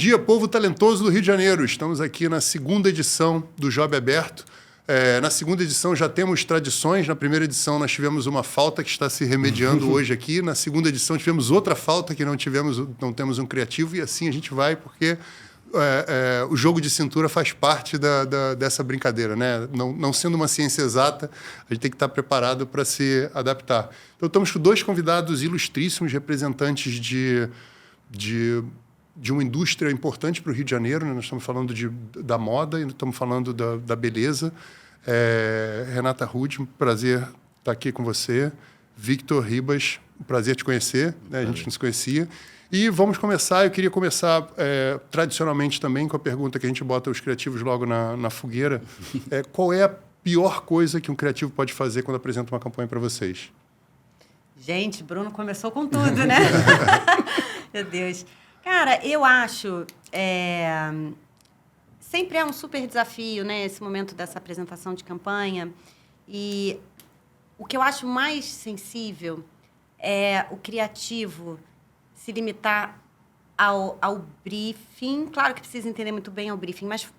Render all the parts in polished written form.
dia, povo talentoso do Rio de Janeiro. Estamos aqui na segunda edição do Job Aberto. Na segunda edição já temos tradições. Na primeira edição nós tivemos uma falta que está se remediando hoje aqui. Na segunda edição tivemos outra falta que não temos um criativo. E assim a gente vai, porque o jogo de cintura faz parte dessa brincadeira, né? Não sendo uma ciência exata, a gente tem que estar preparado para se adaptar. Então estamos com dois convidados ilustríssimos, representantes de uma indústria importante para o Rio de Janeiro, né? Nós estamos falando da moda e estamos falando da beleza. Renata Rude, um prazer estar aqui com você. Victor Ribas, um prazer te conhecer, né? A gente não se conhecia. E vamos começar, eu queria começar tradicionalmente também com a pergunta que a gente bota os criativos logo na fogueira. Qual é a pior coisa que um criativo pode fazer quando apresenta uma campanha para vocês? Gente, Bruno começou com tudo, né? Meu Deus. Cara, eu acho... sempre é um super desafio, né? Esse momento dessa apresentação de campanha. E o que eu acho mais sensível é o criativo se limitar ao briefing. Claro que precisa entender muito bem o briefing, mas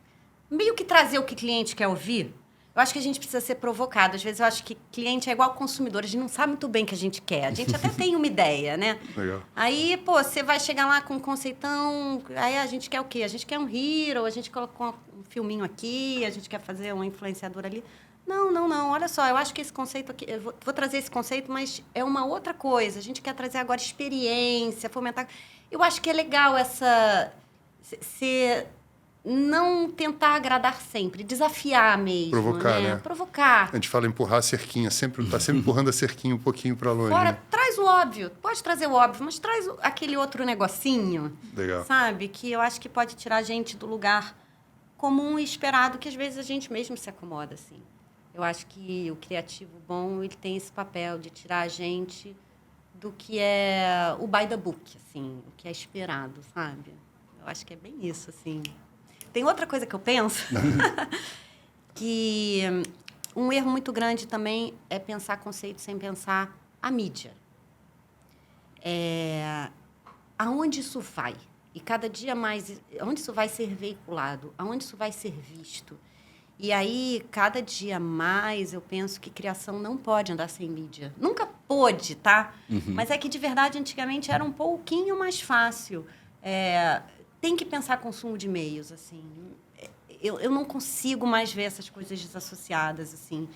meio que trazer o que o cliente quer ouvir. Eu acho que a gente precisa ser provocado. Às vezes eu acho que cliente é igual consumidor. A gente não sabe muito bem o que a gente quer. A gente até tem uma ideia, né? Legal. Aí, você vai chegar lá com um conceitão... Aí a gente quer o quê? A gente quer um hero, a gente colocou um filminho aqui, a gente quer fazer uma influenciadora ali. Não. Olha só, eu acho que esse conceito aqui... Eu vou trazer esse conceito, mas é uma outra coisa. A gente quer trazer agora experiência, fomentar... Eu acho que é legal não tentar agradar sempre, desafiar mesmo. Provocar, né? Provocar. A gente fala empurrar a cerquinha, está sempre empurrando a cerquinha um pouquinho para longe. Fora, né? traz o óbvio. Pode trazer o óbvio, mas traz aquele outro negocinho. Legal. Sabe? Que eu acho que pode tirar a gente do lugar comum e esperado, que às vezes a gente mesmo se acomoda, assim. Eu acho que o criativo bom, ele tem esse papel de tirar a gente do que é o by the book, assim, o que é esperado, sabe? Eu acho que é bem isso, assim. Tem outra coisa que eu penso, que um erro muito grande também é pensar conceito sem pensar a mídia. Aonde isso vai? E cada dia mais, aonde isso vai ser veiculado? Aonde isso vai ser visto? E aí, cada dia mais, eu penso que criação não pode andar sem mídia. Nunca pôde, tá? Uhum. Mas é que, de verdade, antigamente era um pouquinho mais fácil. Tem que pensar consumo de meios, assim. Eu não consigo mais ver essas coisas desassociadas, assim.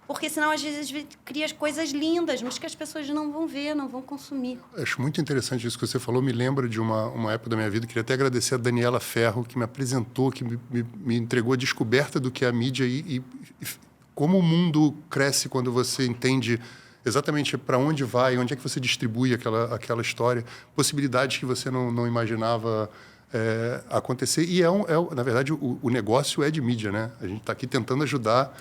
Porque, senão, às vezes, cria coisas lindas, mas que as pessoas não vão ver, não vão consumir. Acho muito interessante isso que você falou. Me lembra de uma época da minha vida. Queria até agradecer a Daniela Ferro, que me apresentou, que me entregou a descoberta do que é a mídia e como o mundo cresce quando você entende exatamente para onde vai, onde é que você distribui aquela história, possibilidades que você não imaginava acontecer. E, na verdade, o negócio é de mídia, né? A gente está aqui tentando ajudar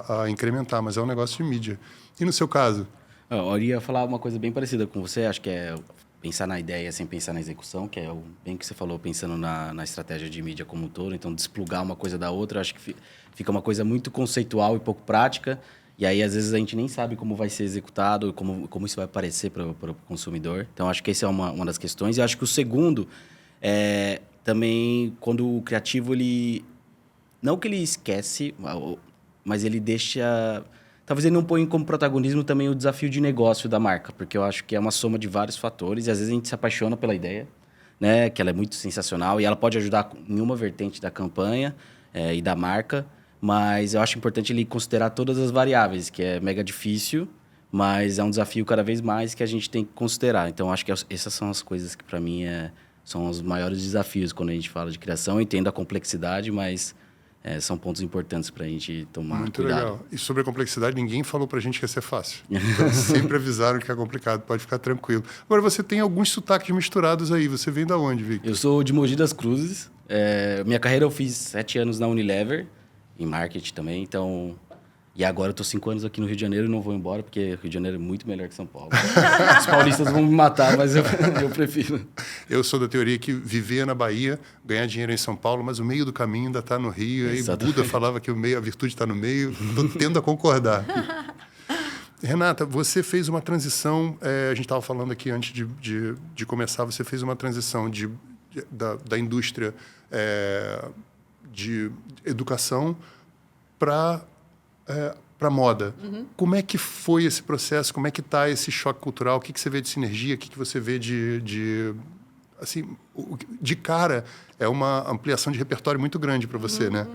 a incrementar, mas é um negócio de mídia. E no seu caso? Eu ia falar uma coisa bem parecida com você, acho que é pensar na ideia sem pensar na execução, que é bem que você falou, pensando na estratégia de mídia como um todo. Então, desplugar uma coisa da outra, acho que fica uma coisa muito conceitual e pouco prática. E aí, às vezes, a gente nem sabe como vai ser executado, como isso vai aparecer para o consumidor. Então, acho que essa é uma das questões. E acho que o segundo também quando o criativo, ele... Não que ele esquece, mas ele deixa... Talvez ele não põe como protagonismo também o desafio de negócio da marca, porque eu acho que é uma soma de vários fatores e às vezes a gente se apaixona pela ideia, né? Que ela é muito sensacional e ela pode ajudar em uma vertente da campanha e da marca, mas eu acho importante ele considerar todas as variáveis, que é mega difícil, mas é um desafio cada vez mais que a gente tem que considerar. Então, acho que essas são as coisas que, para mim, são os maiores desafios quando a gente fala de criação. Eu entendo a complexidade, mas são pontos importantes para a gente tomar muito cuidado. Legal. E sobre a complexidade, ninguém falou para a gente que ia ser fácil. Então, sempre avisaram que é complicado, pode ficar tranquilo. Agora, você tem alguns sotaques misturados aí. Você vem da onde, Victor? Eu sou de Mogi das Cruzes. Minha carreira eu fiz 7 anos na Unilever, em marketing também, então... E agora eu tô 5 anos aqui no Rio de Janeiro e não vou embora, porque Rio de Janeiro é muito melhor que São Paulo. Os paulistas vão me matar, mas eu prefiro. Eu sou da teoria que viver na Bahia, ganhar dinheiro em São Paulo, mas o meio do caminho ainda está no Rio. Exatamente. Aí Buda falava que a virtude está no meio. Estou tendo a concordar. Renata, você fez uma transição, a gente estava falando aqui antes de começar, você fez uma transição da indústria de educação para moda. Como é que foi esse processo? Como é que está esse choque cultural? O que você vê de sinergia? O que você vê assim, de cara, é uma ampliação de repertório muito grande para você, né?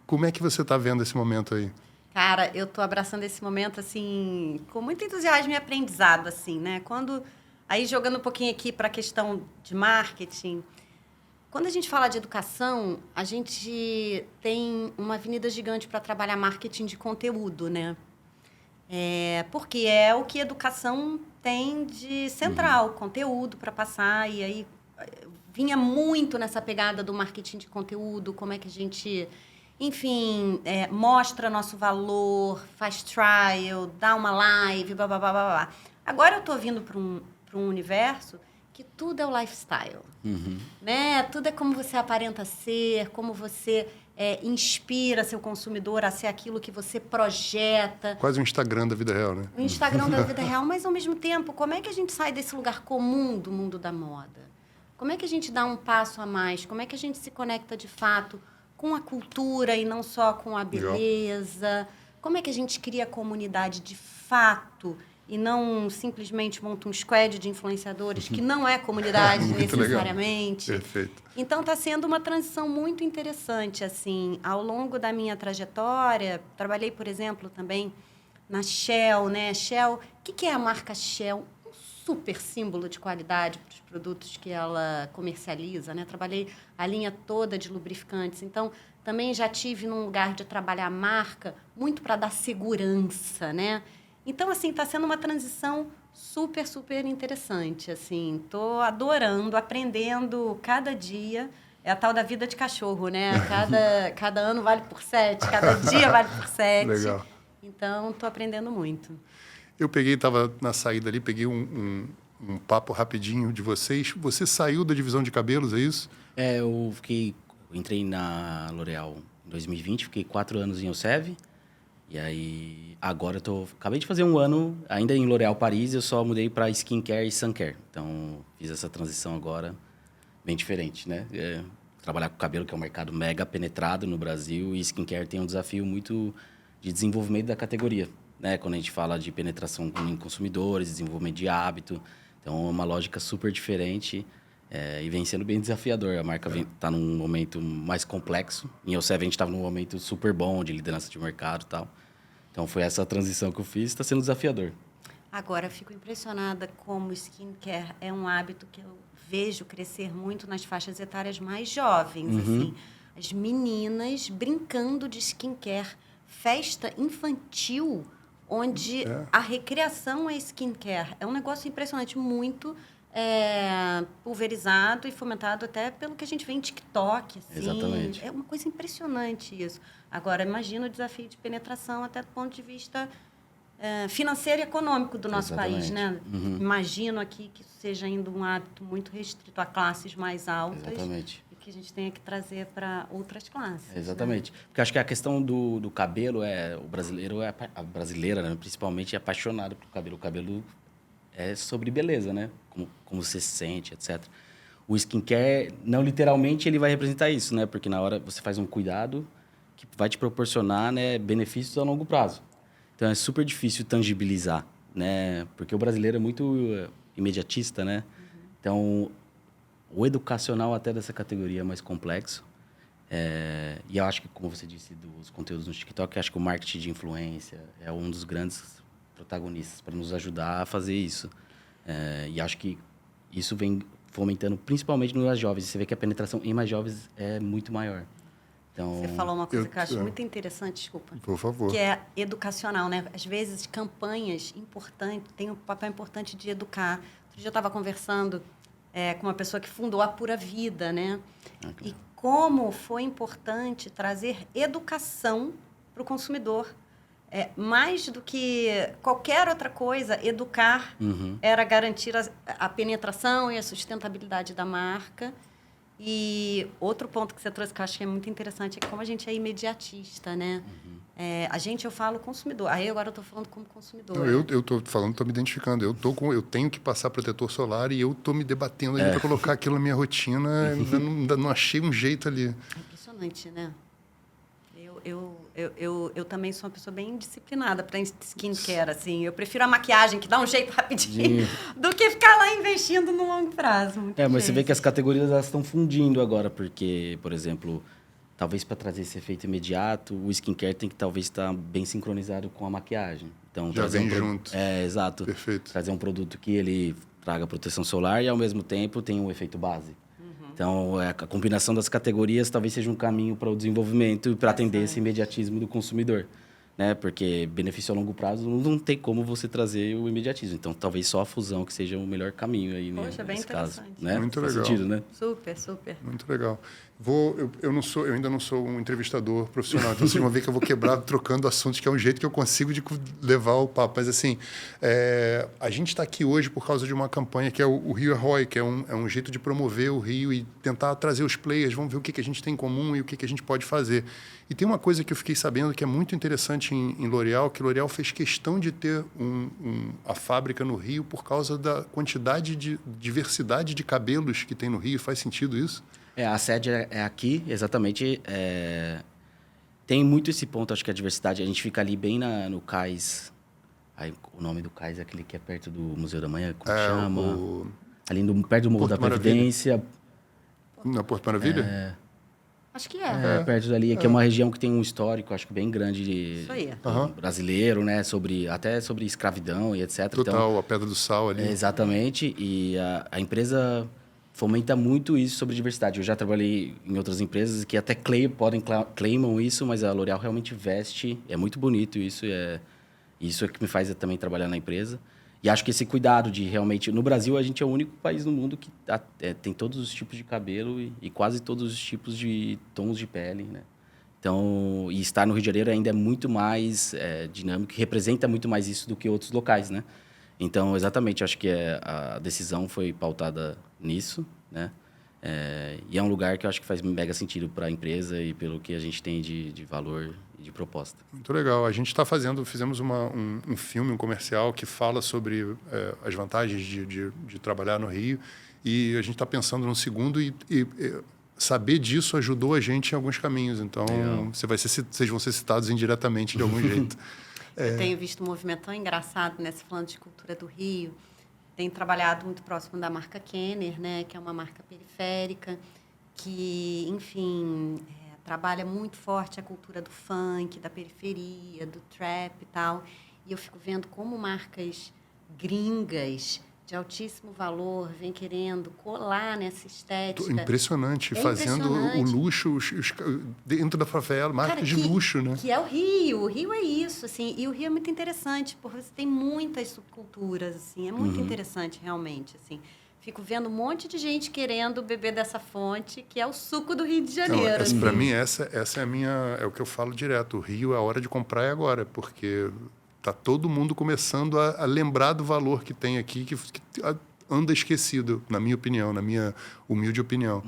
Como é que você está vendo esse momento aí? Cara, eu tô abraçando esse momento, assim, com muito entusiasmo e aprendizado, assim, né? Aí, jogando um pouquinho aqui para a questão de marketing, quando a gente fala de educação, a gente tem uma avenida gigante para trabalhar marketing de conteúdo, né? Porque é o que a educação tem de central, conteúdo para passar, e aí vinha muito nessa pegada do marketing de conteúdo, como é que a gente... Enfim, mostra nosso valor, faz trial, dá uma live, blá, blá, blá, blá, blá. Agora eu estou vindo para um universo que tudo é o lifestyle. Né? Tudo é como você aparenta ser, como você inspira seu consumidor a ser aquilo que você projeta. Quase um Instagram da vida real, né? O Instagram da vida real, mas ao mesmo tempo, como é que a gente sai desse lugar comum do mundo da moda? Como é que a gente dá um passo a mais? Como é que a gente se conecta de fato com a cultura e não só com a beleza? Como é que a gente cria comunidade de fato e não simplesmente monta um squad de influenciadores que não é comunidade necessariamente? Legal. Perfeito. Então, está sendo uma transição muito interessante. Assim, ao longo da minha trajetória, trabalhei, por exemplo, também na Shell, né? Shell, o que é a marca Shell? Um super símbolo de qualidade para os produtos que ela comercializa, né? Trabalhei a linha toda de lubrificantes. Então, também já tive num lugar de trabalhar a marca muito para dar segurança, né? Então, assim, está sendo uma transição super, super interessante. Assim, estou adorando, aprendendo cada dia. É a tal da vida de cachorro, né? Cada ano vale por 7, cada dia vale por 7. Legal. Então, estou aprendendo muito. Eu estava na saída ali, peguei um papo rapidinho de vocês. Você saiu da divisão de cabelos, é isso? Eu entrei na L'Oréal em 2020, fiquei 4 anos em Elseve. E aí, agora acabei de fazer 1 ano, ainda em L'Oréal Paris, eu só mudei para skincare e suncare. Então, fiz essa transição agora, bem diferente, né? Trabalhar com cabelo, que é um mercado mega penetrado no Brasil, e skincare tem um desafio muito de desenvolvimento da categoria, né? Quando a gente fala de penetração em consumidores, desenvolvimento de hábito. Então, é uma lógica super diferente e vem sendo bem desafiador. A marca está num momento mais complexo. Em Elseve, a gente estava num momento super bom de liderança de mercado e tal. Então, foi essa transição que eu fiz, está sendo desafiador. Agora, fico impressionada como o skincare é um hábito que eu vejo crescer muito nas faixas etárias mais jovens. Assim, as meninas brincando de skincare. Festa infantil, onde a recreação é skincare. É um negócio impressionante, muito pulverizado e fomentado até pelo que a gente vê em TikTok. Assim. Exatamente. É uma coisa impressionante isso. Agora, imagina o desafio de penetração até do ponto de vista financeiro e econômico do nosso país, né? Imagino aqui que isso seja ainda um hábito muito restrito a classes mais altas. Exatamente. E que a gente tenha que trazer para outras classes. Exatamente. Né? Porque acho que a questão do cabelo o brasileiro, a brasileira, né, principalmente, é apaixonada pelo cabelo. O cabelo é sobre beleza, né? Como você se sente, etc. O skincare, não literalmente, ele vai representar isso, né? Porque na hora você faz um cuidado que vai te proporcionar, né, benefícios a longo prazo. Então, é super difícil tangibilizar, né? Porque o brasileiro é muito imediatista, né? Então, o educacional até dessa categoria é mais complexo. E eu acho que, como você disse, dos conteúdos no TikTok, acho que o marketing de influência é um dos grandes protagonistas para nos ajudar a fazer isso. E acho que isso vem fomentando principalmente nos mais jovens. Você vê que a penetração em mais jovens é muito maior. Então, você falou uma coisa que eu acho muito interessante, desculpa. Por favor. Que é educacional, né? Às vezes, campanhas importantes têm um papel importante de educar. Outro dia eu estava conversando com uma pessoa que fundou a Pura Vida, né? E como foi importante trazer educação para o consumidor. Mais do que qualquer outra coisa, educar era garantir a penetração e a sustentabilidade da marca. E outro ponto que você trouxe que eu acho que é muito interessante é que como a gente é imediatista, né? Eu falo consumidor. Aí agora eu estou falando como consumidor. Eu tô falando, tô me identificando. Eu tenho que passar protetor solar e eu tô me debatendo ali para colocar aquilo na minha rotina. Ainda não achei um jeito ali. É impressionante, né? Eu também sou uma pessoa bem disciplinada para skincare, assim. Eu prefiro a maquiagem, que dá um jeito rapidinho, do que ficar lá investindo no longo prazo. Mas você vê que as categorias estão fundindo agora, porque, por exemplo, talvez para trazer esse efeito imediato, o skincare tem que talvez estar bem sincronizado com a maquiagem. Então, já vem junto. Exato. Perfeito. Trazer um produto que ele traga proteção solar e, ao mesmo tempo, tem um efeito base. Então, a combinação das categorias talvez seja um caminho para o desenvolvimento e para atender esse imediatismo do consumidor. Né? Porque benefício a longo prazo não tem como você trazer o imediatismo. Então, talvez só a fusão que seja o melhor caminho aí, Poxa, bem nesse caso. interessante. Né? Muito Faz legal. sentido, né? Super, super. Muito legal. Eu ainda não sou um entrevistador profissional, então vocês vão ver que eu vou quebrar trocando assuntos, que é um jeito que eu consigo de levar o papo. Mas assim, a gente está aqui hoje por causa de uma campanha que é o Rio é ROI, que é um jeito de promover o Rio e tentar trazer os players, vamos ver o que a gente tem em comum e o que a gente pode fazer. E tem uma coisa que eu fiquei sabendo que é muito interessante em L'Oréal, que L'Oréal fez questão de ter a fábrica no Rio por causa da quantidade de diversidade de cabelos que tem no Rio. Faz sentido isso? A sede é aqui, exatamente. Tem muito esse ponto, acho que a diversidade. A gente fica ali bem no cais. Aí, o nome do cais é aquele que é perto do Museu da Manhã, como chama? Ali perto do Morro Porto da Previdência. Na Porto Maravilha? Acho que é. Perto dali, que é uma região que tem um histórico, acho que bem grande Isso aí. brasileiro, né? Até sobre escravidão e etc. Total, então, a Pedra do Sal ali. Exatamente. E a empresa fomenta muito isso sobre diversidade. Eu já trabalhei em outras empresas que até claimam isso, mas a L'Oréal realmente veste. É muito bonito isso. Isso é que me faz também trabalhar na empresa. E acho que esse cuidado de realmente... No Brasil, a gente é o único país no mundo que tem todos os tipos de cabelo e quase todos os tipos de tons de pele, né? Então, e estar no Rio de Janeiro ainda é muito mais dinâmico, representa muito mais isso do que outros locais, né? Então, exatamente, acho que a decisão foi pautada nisso, né? E é um lugar que eu acho que faz mega sentido para a empresa e pelo que a gente tem de valor e de proposta. Muito legal. A gente fizemos um filme, um comercial que fala sobre as vantagens de trabalhar no Rio e a gente está pensando no segundo e saber disso ajudou a gente em alguns caminhos. Então, vocês vão ser citados indiretamente de algum jeito. Eu tenho visto um movimento tão engraçado, né? Você falando de cultura do Rio. Tenho trabalhado muito próximo da marca Kenner, né? Que é uma marca periférica, que, enfim, trabalha muito forte a cultura do funk, da periferia, do trap e tal. E eu fico vendo como marcas gringas de altíssimo valor vêm querendo colar nessa estética. Impressionante, fazendo o luxo dentro da favela, marcas de luxo, né? Que é o Rio. O Rio é isso, assim. E o Rio é muito interessante, porque você tem muitas subculturas, assim. É muito interessante, realmente, assim. Fico vendo um monte de gente querendo beber dessa fonte, que é o suco do Rio de Janeiro. Para mim, essa é a minha... É o que eu falo direto. O Rio é a hora de comprar é agora, porque está todo mundo começando a lembrar do valor que tem aqui, que anda esquecido, na minha opinião, na minha humilde opinião.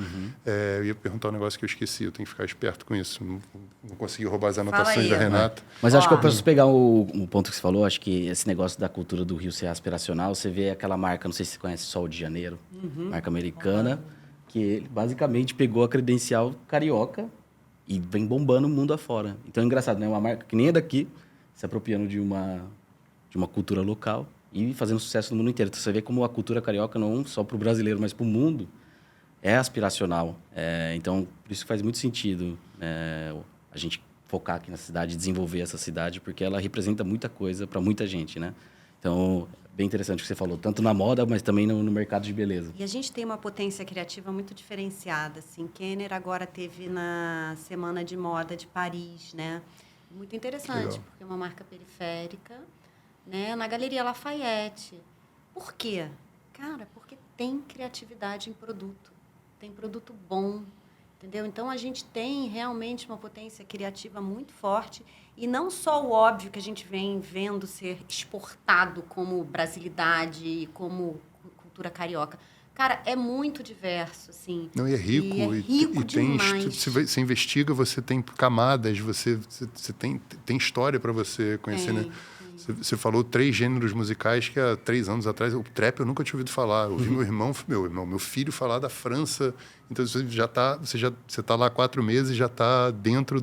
Eu ia perguntar um negócio que eu esqueci, eu tenho que ficar esperto com isso. Não consegui roubar as anotações da Renata. Mas acho que eu posso pegar o ponto que você falou, acho que esse negócio da cultura do Rio ser aspiracional, você vê aquela marca, não sei se você conhece, Sol de Janeiro, marca americana, que ele basicamente pegou a credencial carioca e vem bombando o mundo afora. Então é engraçado, né? Uma marca que nem é daqui, se apropriando de uma cultura local e fazendo sucesso no mundo inteiro. Então, você vê como a cultura carioca, não só para o brasileiro, mas para o mundo, é aspiracional. Então, por isso faz muito sentido a gente focar aqui na cidade, desenvolver essa cidade, porque ela representa muita coisa para muita gente, né? Então, bem interessante o que você falou, tanto na moda, mas também no mercado de beleza. E a gente tem uma potência criativa muito diferenciada, assim. Kenner agora teve na Semana de Moda de Paris, né? Muito interessante, Legal. porque é uma marca periférica, né? Na Galeria Lafayette. Por quê? Cara, porque tem criatividade em produto. Tem produto bom, entendeu? Então, a gente tem realmente uma potência criativa muito forte. E não só o óbvio que a gente vem vendo ser exportado como brasilidade e como cultura carioca. Cara, é muito diverso, assim. Não, e é rico. E é rico demais. Você investiga, você tem camadas, você tem história para você conhecer, né? Você falou 3 gêneros musicais que há 3 anos atrás, o trap eu nunca tinha ouvido falar. Eu ouvi meu filho falar da França. Então você tá lá há 4 meses e já está dentro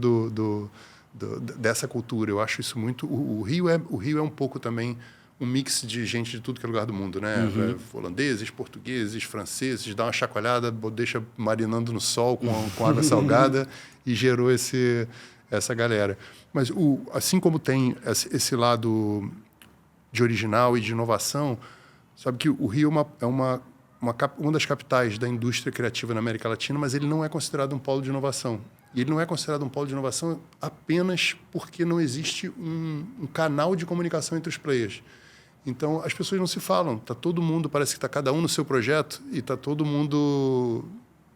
dessa cultura. Eu acho isso muito... O Rio é um pouco também um mix de gente de tudo que é lugar do mundo, né? Holandeses, portugueses, franceses, dá uma chacoalhada, deixa marinando no sol com água salgada e gerou essa galera. Mas assim como tem esse lado de original e de inovação, sabe que o Rio é uma das capitais da indústria criativa na América Latina, mas ele não é considerado um polo de inovação. E ele não é considerado um polo de inovação apenas porque não existe um canal de comunicação entre os players. Então, as pessoas não se falam. Tá todo mundo, parece que está cada um no seu projeto e está todo mundo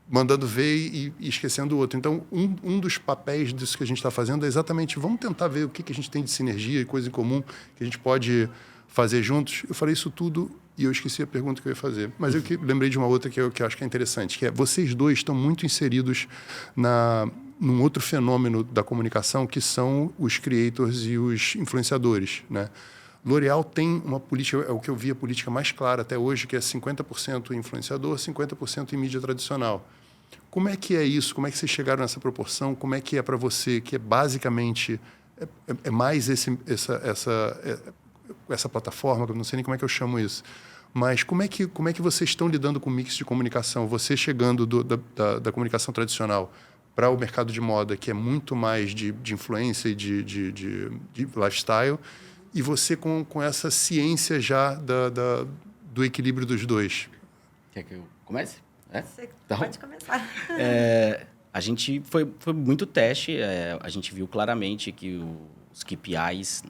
mandando ver e esquecendo o outro. Então, um dos papéis disso que a gente está fazendo é exatamente vamos tentar ver o que a gente tem de sinergia e coisa em comum que a gente pode fazer juntos. Eu falei isso tudo e eu esqueci a pergunta que eu ia fazer. Mas eu lembrei de uma outra que eu acho que é interessante, que é vocês dois estão muito inseridos num outro fenômeno da comunicação, que são os creators e os influenciadores, né? L'Oréal tem uma política, é o que eu vi a política mais clara até hoje, que é 50% influenciador, 50% em mídia tradicional. Como é que é isso? Como é que vocês chegaram nessa proporção? Como é que é para você, que é basicamente mais essa plataforma, que eu não sei nem como é que eu chamo isso, mas como é que vocês estão lidando com o mix de comunicação? Você chegando da comunicação tradicional para o mercado de moda, que é muito mais de influência e de lifestyle, e você com essa ciência já do equilíbrio dos dois. Quer que eu comece? Você pode começar. A gente foi muito teste. A gente viu claramente que os KPIs,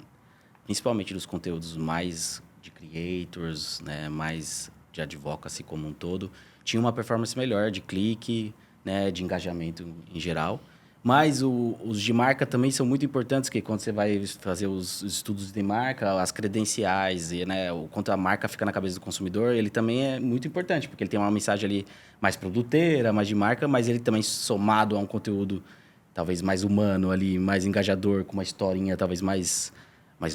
principalmente dos conteúdos mais de creators, né, mais de advocacy como um todo, tinha uma performance melhor de clique, né, de engajamento em geral. Mas os de marca também são muito importantes, que quando você vai fazer os estudos de marca, as credenciais, e, né, o quanto a marca fica na cabeça do consumidor, ele também é muito importante, porque ele tem uma mensagem ali mais produteira, mais de marca, mas ele também somado a um conteúdo talvez mais humano ali, mais engajador, com uma historinha talvez mais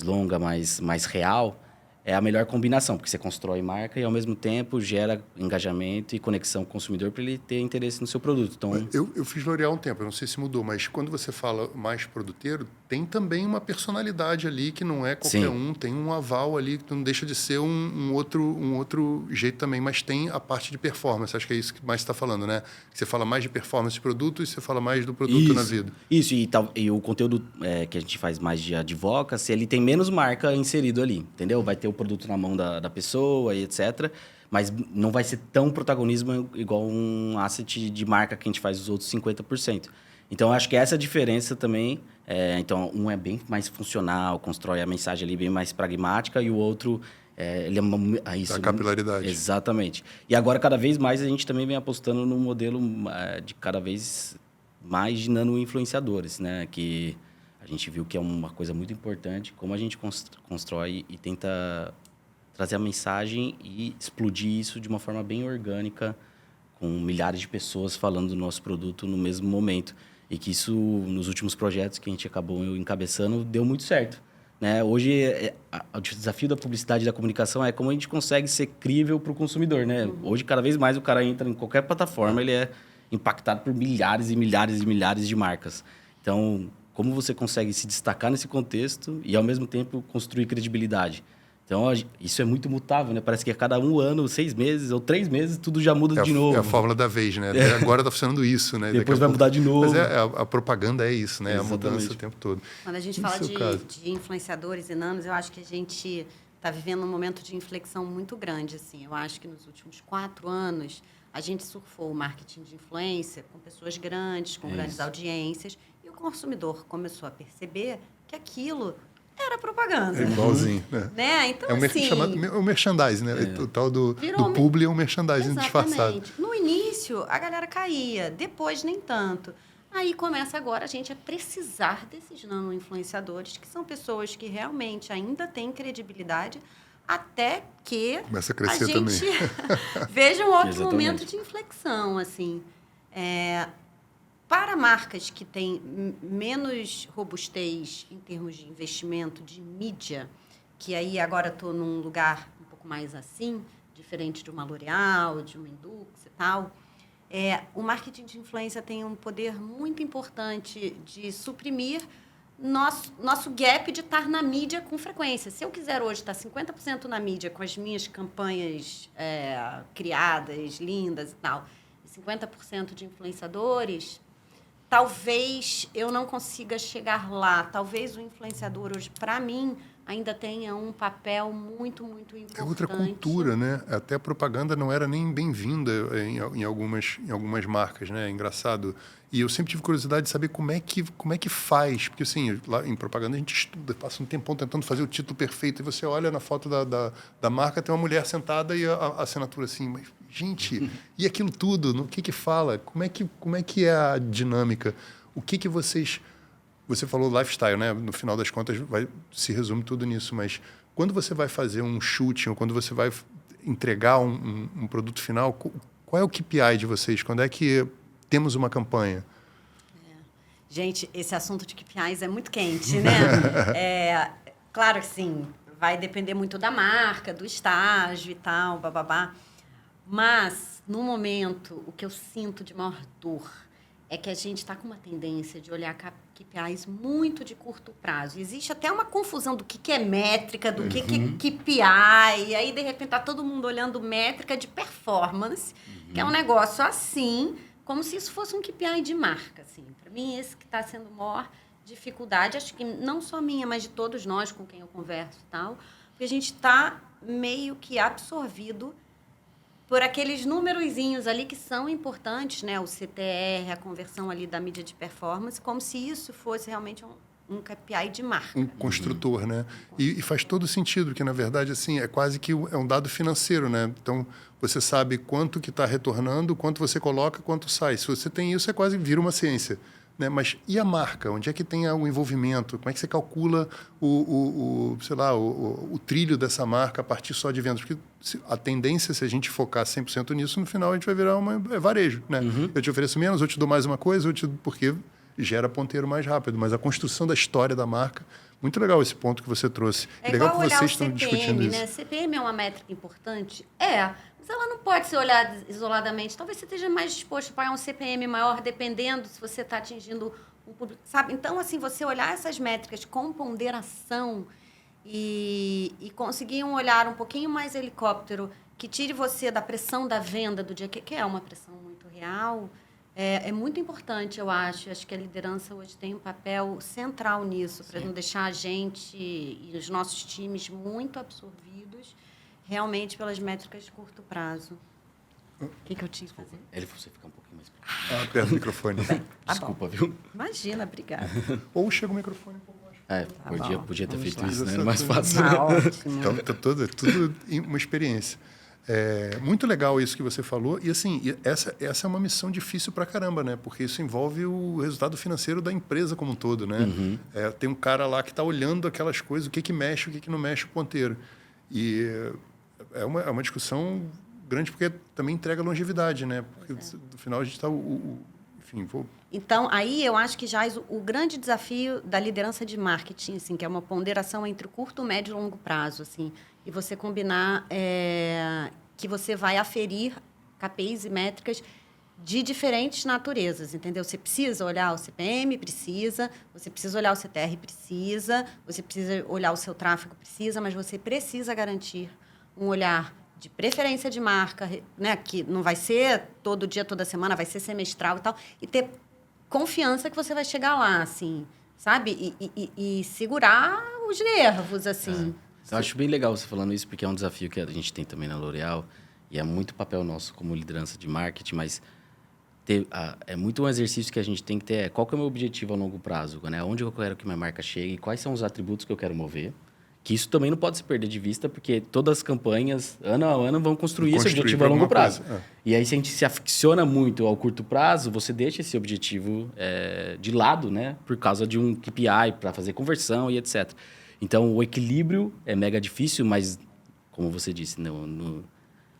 longa, mais real, é a melhor combinação, porque você constrói marca e, ao mesmo tempo, gera engajamento e conexão com o consumidor para ele ter interesse no seu produto. Então, eu fiz L'Oréal há um tempo, eu não sei se mudou, mas quando você fala mais produteiro, tem também uma personalidade ali que não é qualquer um, tem um aval ali que não deixa de ser um outro jeito também, mas tem a parte de performance, acho que é isso que mais você está falando, né? Você fala mais de performance de produto e você fala mais do produto na vida. Isso, e o conteúdo que a gente faz mais de advocacy, ele tem menos marca inserido ali, entendeu? Vai ter o produto na mão da pessoa e etc., mas não vai ser tão protagonismo igual um asset de marca que a gente faz os outros 50%. Então, eu acho que essa diferença também... então, um é bem mais funcional, constrói a mensagem ali bem mais pragmática, e o outro... ele é isso, a capilaridade. Exatamente. E agora, cada vez mais, a gente também vem apostando no modelo de cada vez mais de nano-influenciadores, né? Que a gente viu que é uma coisa muito importante, como a gente constrói e tenta trazer a mensagem e explodir isso de uma forma bem orgânica, com milhares de pessoas falando do nosso produto no mesmo momento. E que isso, nos últimos projetos que a gente acabou encabeçando, deu muito certo. Né? Hoje, o desafio da publicidade e da comunicação é como a gente consegue ser crível para o consumidor. Né? Hoje, cada vez mais, o cara entra em qualquer plataforma, ele é impactado por milhares e milhares e milhares de marcas. Então, como você consegue se destacar nesse contexto e, ao mesmo tempo, construir credibilidade? Então, isso é muito mutável, né? Parece que a cada 1 ano, 6 meses ou 3 meses, tudo já muda de novo. É a fórmula da vez, né? Agora está funcionando isso, né? Depois vai mudar de novo. Mas a propaganda é isso, né? Exatamente. A mudança o tempo todo. Quando a gente fala de influenciadores e nanos, eu acho que a gente está vivendo um momento de inflexão muito grande, assim. Eu acho que nos últimos 4 anos, a gente surfou o marketing de influência com pessoas grandes, com grandes audiências, e o consumidor começou a perceber que aquilo... era propaganda. É igualzinho, né? Então, o merchandising, né? O tal do publi é um merchandising disfarçado. No início, a galera caía. Depois, nem tanto. Aí começa agora a gente a precisar desses nano-influenciadores, que são pessoas que realmente ainda têm credibilidade, até que Começa a a crescer gente também. veja um outro Exatamente. momento de inflexão, assim. Para marcas que têm menos robustez em termos de investimento de mídia, que aí agora estou num lugar um pouco mais assim, diferente de uma L'Oréal, de uma Indux e tal, o marketing de influência tem um poder muito importante de suprimir nosso gap de estar na mídia com frequência. Se eu quiser hoje estar 50% na mídia com as minhas campanhas criadas, lindas e tal, e 50% de influenciadores, talvez eu não consiga chegar lá. Talvez o influenciador hoje, para mim, ainda tenha um papel muito, muito importante. É outra cultura, né? Até a propaganda não era nem bem-vinda em algumas marcas, né? É engraçado. E eu sempre tive curiosidade de saber como é que faz. Porque, assim, lá em propaganda a gente estuda, passa um tempão tentando fazer o título perfeito. E você olha na foto da marca, tem uma mulher sentada e a assinatura assim. Mas, gente, e aquilo tudo? No que fala? Como é que é a dinâmica? O que vocês... Você falou lifestyle, né? No final das contas, se resume tudo nisso. Mas quando você vai fazer um shooting ou quando você vai entregar um produto final, qual é o KPI de vocês? Quando é que temos uma campanha? Gente, esse assunto de KPIs é muito quente, né? Claro que sim, vai depender muito da marca, do estágio e tal, bababá. Mas, no momento, o que eu sinto de maior dor é que a gente está com uma tendência de olhar KPIs muito de curto prazo. Existe até uma confusão do que é métrica, do que é KPI. E aí, de repente, está todo mundo olhando métrica de performance, que é um negócio assim, como se isso fosse um KPI de marca. Assim. Para mim, esse que está sendo a maior dificuldade, acho que não só minha, mas de todos nós com quem eu converso e tal, porque a gente está meio que absorvido por aqueles númerozinhos ali que são importantes, né? O CTR, a conversão ali da mídia de performance, como se isso fosse realmente um KPI de marca. Um construtor, né? E faz todo sentido, porque, na verdade, assim, é quase que é um dado financeiro, né? Então, você sabe quanto que está retornando, quanto você coloca, quanto sai. Se você tem isso, é quase vira uma ciência. Né? Mas e a marca? Onde é que tem o envolvimento? Como é que você calcula o trilho dessa marca a partir só de vendas? Porque a tendência, se a gente focar 100% nisso, no final a gente vai virar varejo. Né? Eu te ofereço menos, eu te dou mais uma coisa, porque gera ponteiro mais rápido. Mas a construção da história da marca, muito legal esse ponto que você trouxe. É legal igual que olhar vocês o estão CPM, discutindo né? isso. CPM é uma métrica importante? Mas ela não pode ser olhada isoladamente. Talvez você esteja mais disposto a pagar um CPM maior, dependendo se você está atingindo um público, sabe? Então, assim, você olhar essas métricas com ponderação e conseguir um olhar um pouquinho mais helicóptero, que tire você da pressão da venda do dia, que é uma pressão muito real, é muito importante, eu acho. Acho que a liderança hoje tem um papel central nisso, para não deixar a gente e os nossos times muito absorvidos realmente pelas métricas de curto prazo. O que eu tinha que fazer? Ele você ficar um pouquinho mais... Perto do microfone. Desculpa, viu? Imagina, obrigada. Ou chega o microfone um pouco mais. Podia ter vamos feito lá. isso, né? Era mais fácil. Ótimo. Então, tudo uma experiência. Muito legal isso que você falou. E, assim, essa é uma missão difícil pra caramba, né? Porque isso envolve o resultado financeiro da empresa como um todo, né? Tem um cara lá que está olhando aquelas coisas, o que mexe, o que não mexe o ponteiro. E é uma discussão grande porque também entrega longevidade, né? Porque no final a gente está... Então, aí eu acho que já o grande desafio da liderança de marketing, assim, que é uma ponderação entre o curto, médio e longo prazo, assim, e você combinar que você vai aferir KPIs e métricas de diferentes naturezas, entendeu? Você precisa olhar o CPM, você precisa olhar o CTR, você precisa olhar o seu tráfego, mas você precisa garantir um olhar de preferência de marca, né, que não vai ser todo dia, toda semana, vai ser semestral e tal, e ter confiança que você vai chegar lá, assim, sabe? E segurar os nervos, assim. Eu acho bem legal você falando isso, porque é um desafio que a gente tem também na L'Oréal, e é muito papel nosso como liderança de marketing, mas é muito um exercício que a gente tem que ter, qual que é o meu objetivo a longo prazo, né? Onde eu quero que minha marca chegue, quais são os atributos que eu quero mover, que isso também não pode se perder de vista, porque todas as campanhas, ano a ano, vão construir esse objetivo a longo prazo. E aí, se a gente se aficiona muito ao curto prazo, você deixa esse objetivo de lado, né? Por causa de um KPI para fazer conversão e etc. Então, o equilíbrio é mega difícil, mas como você disse,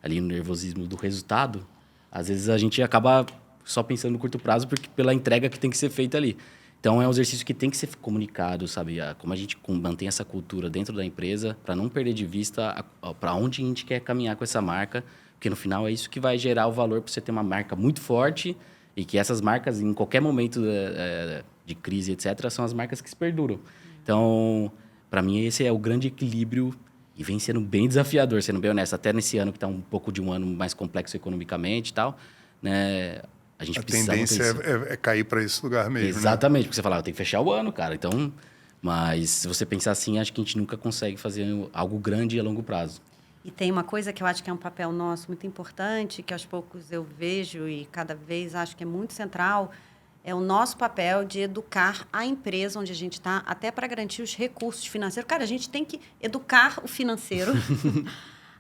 ali no nervosismo do resultado, às vezes a gente acaba só pensando no curto prazo porque pela entrega que tem que ser feita ali. Então, é um exercício que tem que ser comunicado, sabe? Como a gente mantém essa cultura dentro da empresa para não perder de vista para onde a gente quer caminhar com essa marca, porque no final é isso que vai gerar o valor para você ter uma marca muito forte e que essas marcas, em qualquer momento de crise, etc., são as marcas que se perduram. Então, para mim, esse é o grande equilíbrio e vem sendo bem desafiador, sendo bem honesto. Até nesse ano que está um pouco de um ano mais complexo economicamente e tal, né? A tendência é cair para esse lugar mesmo. Exatamente, né? porque você fala, eu tenho que fechar o ano, cara. Então, mas se você pensar assim, acho que a gente nunca consegue fazer algo grande a longo prazo. E tem uma coisa que eu acho que é um papel nosso muito importante, que aos poucos eu vejo e cada vez acho que é muito central, é o nosso papel de educar a empresa onde a gente está, até para garantir os recursos financeiros. Cara, a gente tem que educar o financeiro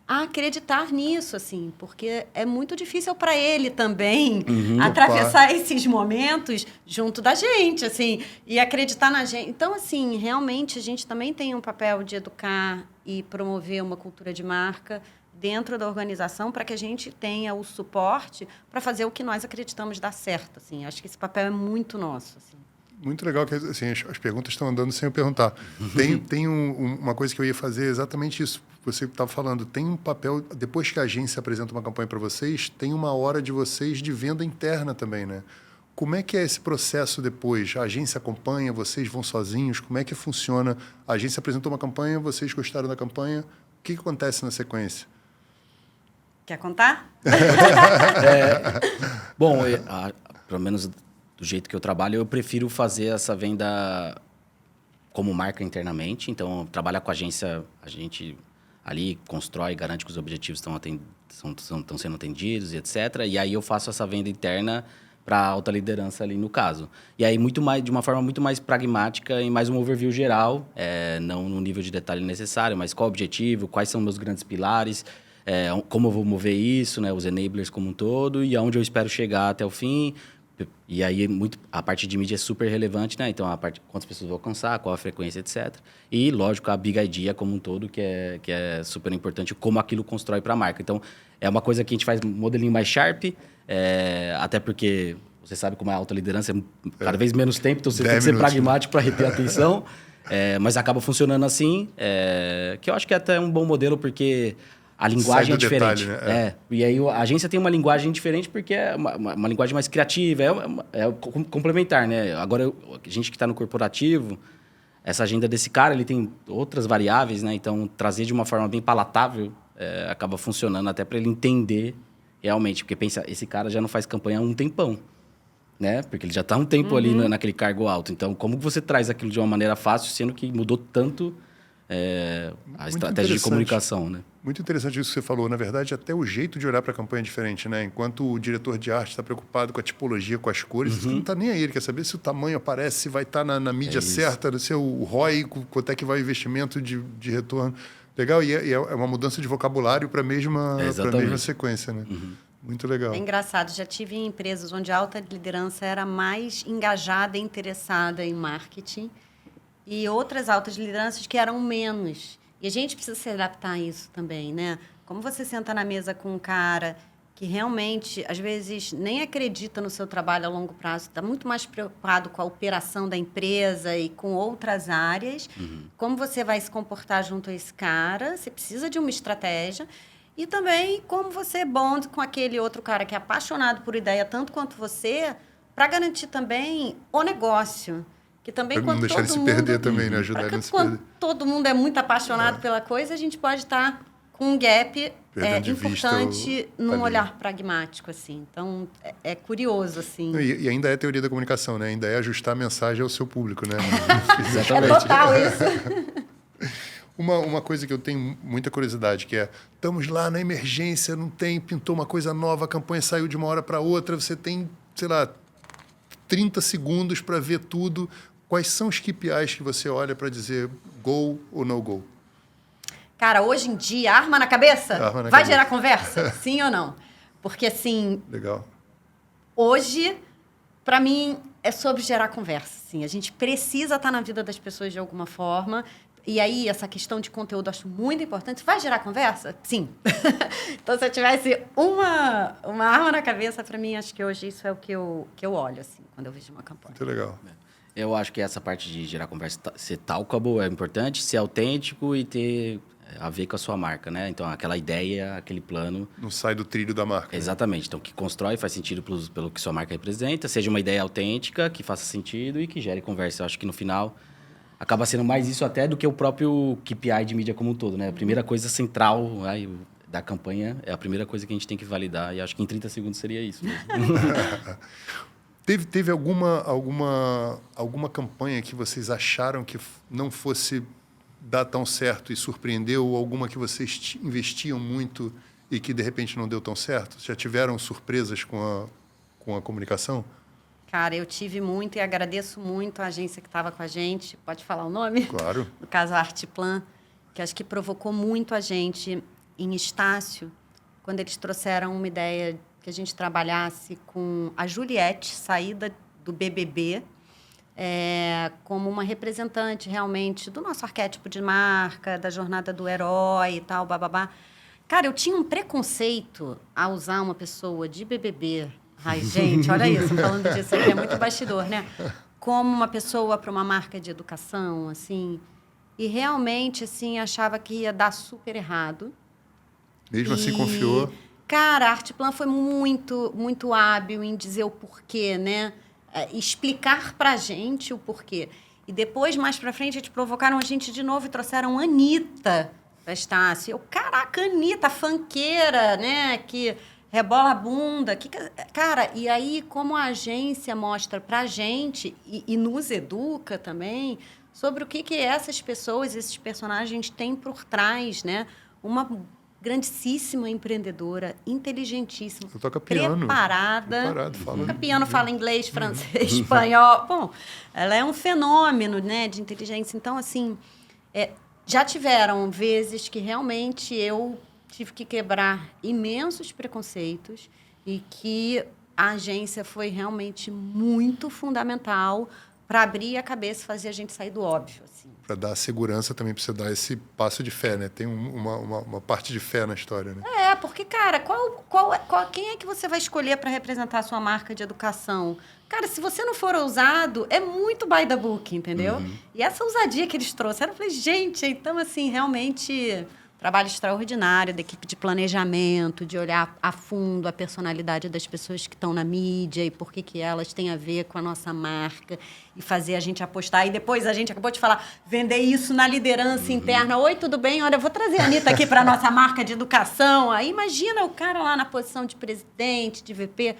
a acreditar nisso, assim, porque é muito difícil para ele também atravessar esses momentos junto da gente, assim, e acreditar na gente. Então, assim, realmente a gente também tem um papel de educar e promover uma cultura de marca dentro da organização para que a gente tenha o suporte para fazer o que nós acreditamos dar certo, assim. Acho que esse papel é muito nosso, assim. Muito legal que assim, as perguntas estão andando sem eu perguntar. Tem uma coisa que eu ia fazer exatamente isso. Você estava falando, tem um papel, depois que a agência apresenta uma campanha para vocês, tem uma hora de vocês de venda interna também, né? Como é que é esse processo depois? A agência acompanha, vocês vão sozinhos? Como é que funciona? A agência apresentou uma campanha, vocês gostaram da campanha. O que acontece na sequência? Quer contar? Bom, pelo menos do jeito que eu trabalho, eu prefiro fazer essa venda como marca internamente. Então, trabalhar com a agência, a gente ali constrói, garante que os objetivos estão sendo atendidos e etc. E aí eu faço essa venda interna para a alta liderança ali no caso. E aí de uma forma muito mais pragmática e mais um overview geral, não no nível de detalhe necessário, mas qual o objetivo, quais são meus grandes pilares, como eu vou mover isso, né, os enablers como um todo e aonde eu espero chegar até o fim. E aí a parte de mídia é super relevante, né? Então, quantas pessoas vou alcançar, qual a frequência, etc. E, lógico, a big idea como um todo, que é super importante, como aquilo constrói para a marca. Então, é uma coisa que a gente faz um modelinho mais sharp, até porque você sabe como é a alta liderança, é cada vez menos tempo, então você tem que ser pragmático para reter a atenção. Mas acaba funcionando assim, que eu acho que é até um bom modelo, porque a linguagem é diferente. Detalhe, né? E aí a agência tem uma linguagem diferente porque é uma linguagem mais criativa, é complementar, né? Agora, a gente que está no corporativo, essa agenda desse cara, ele tem outras variáveis, né? Então, trazer de uma forma bem palatável acaba funcionando até para ele entender realmente. Porque pensa, esse cara já não faz campanha há um tempão, né? Porque ele já está há um tempo ali naquele cargo alto. Então, como você traz aquilo de uma maneira fácil, sendo que mudou tanto a estratégia de comunicação, né? Muito interessante isso que você falou. Na verdade, até o jeito de olhar para a campanha é diferente, né? Enquanto o diretor de arte está preocupado com a tipologia, com as cores, ele não está nem aí. Ele quer saber se o tamanho aparece, se vai estar na mídia certa, se é o ROI, quanto é que vai o investimento de retorno. Legal, e é uma mudança de vocabulário para a mesma sequência, né? Muito legal. É engraçado, já tive em empresas onde a alta liderança era mais engajada e interessada em marketing e outras altas lideranças que eram menos. E a gente precisa se adaptar a isso também, né? Como você senta na mesa com um cara que realmente, às vezes, nem acredita no seu trabalho a longo prazo, está muito mais preocupado com a operação da empresa e com outras áreas, como você vai se comportar junto a esse cara, você precisa de uma estratégia, e também como você bonde com aquele outro cara que é apaixonado por ideia tanto quanto você, para garantir também o negócio. Que também não deixar ele se perder também, né? Ajudar ele a se perder. Todo mundo é muito apaixonado pela coisa, a gente pode estar com um gap importante num olhar pragmático, assim. Então, é curioso, assim. E ainda é teoria da comunicação, né? Ainda é ajustar a mensagem ao seu público, né? Exatamente. É total isso. Uma coisa que eu tenho muita curiosidade, que estamos lá na emergência, pintou uma coisa nova, a campanha saiu de uma hora para outra, você tem, sei lá, 30 segundos para ver tudo. Quais são os KPIs que você olha para dizer go ou no go? Cara, hoje em dia, arma na cabeça? Vai gerar conversa? Sim ou não? Porque, assim... Legal. Hoje, para mim, é sobre gerar conversa. Assim. A gente precisa estar na vida das pessoas de alguma forma. E aí, essa questão de conteúdo eu acho muito importante. Vai gerar conversa? Sim. Então, se eu tivesse uma arma na cabeça, para mim, acho que hoje isso é o que eu olho, assim, quando eu vejo uma campanha. Muito legal. Eu acho que essa parte de gerar conversa, ser talkable é importante, ser autêntico e ter a ver com a sua marca, né? Então, aquela ideia, aquele plano... Não sai do trilho da marca. Exatamente. Então, que constrói, faz sentido pelo que sua marca representa, seja uma ideia autêntica, que faça sentido e que gere conversa. Eu acho que, no final, acaba sendo mais isso até do que o próprio KPI de mídia como um todo, né? A primeira coisa central da campanha é a primeira coisa que a gente tem que validar. E acho que em 30 segundos seria isso mesmo. Teve alguma campanha que vocês acharam que não fosse dar tão certo e surpreendeu, ou alguma que vocês investiam muito e que, de repente, não deu tão certo? Já tiveram surpresas com a comunicação? Cara, eu tive muito e agradeço muito a agência que estava com a gente. Pode falar o nome? Claro. No caso, a Artplan, que acho que provocou muito a gente em Estácio, quando eles trouxeram uma ideia que a gente trabalhasse com a Juliette, saída do BBB, como uma representante realmente do nosso arquétipo de marca, da jornada do herói e tal, bababá. Cara, eu tinha um preconceito a usar uma pessoa de BBB. Ai, gente, olha isso, falando disso aqui, é muito bastidor, né? Como uma pessoa para uma marca de educação, assim. E realmente, assim, achava que ia dar super errado. Mesmo assim, confiou? Cara, a Artplan foi muito, muito hábil em dizer o porquê, né? Explicar pra gente o porquê. E depois, mais pra frente, eles provocaram a gente de novo e trouxeram a Anitta pra Estácio. Eu, caraca, Anitta, funkeira, né? Que rebola a bunda. Cara, e aí, como a agência mostra pra gente e nos educa também sobre o que essas pessoas, esses personagens têm por trás, né? Uma grandíssima empreendedora, inteligentíssima, toca piano. Preparada, fala. Toca piano, fala inglês, francês, espanhol. Bom, ela é um fenômeno, né, de inteligência. Então, assim, já tiveram vezes que realmente eu tive que quebrar imensos preconceitos e que a agência foi realmente muito fundamental para abrir a cabeça e fazer a gente sair do óbvio, assim. Para dar segurança também, para você dar esse passo de fé, né? Tem uma parte de fé na história, né? Porque, cara, quem é que você vai escolher para representar a sua marca de educação? Cara, se você não for ousado, é muito by the book, entendeu? E essa ousadia que eles trouxeram, eu falei, gente, então, assim, realmente... Trabalho extraordinário da equipe de planejamento, de olhar a fundo a personalidade das pessoas que estão na mídia e por que elas têm a ver com a nossa marca e fazer a gente apostar. E depois a gente acabou de falar, vender isso na liderança interna. Oi, tudo bem? Olha, eu vou trazer a Anitta aqui para a nossa marca de educação. Aí imagina o cara lá na posição de presidente, de VP,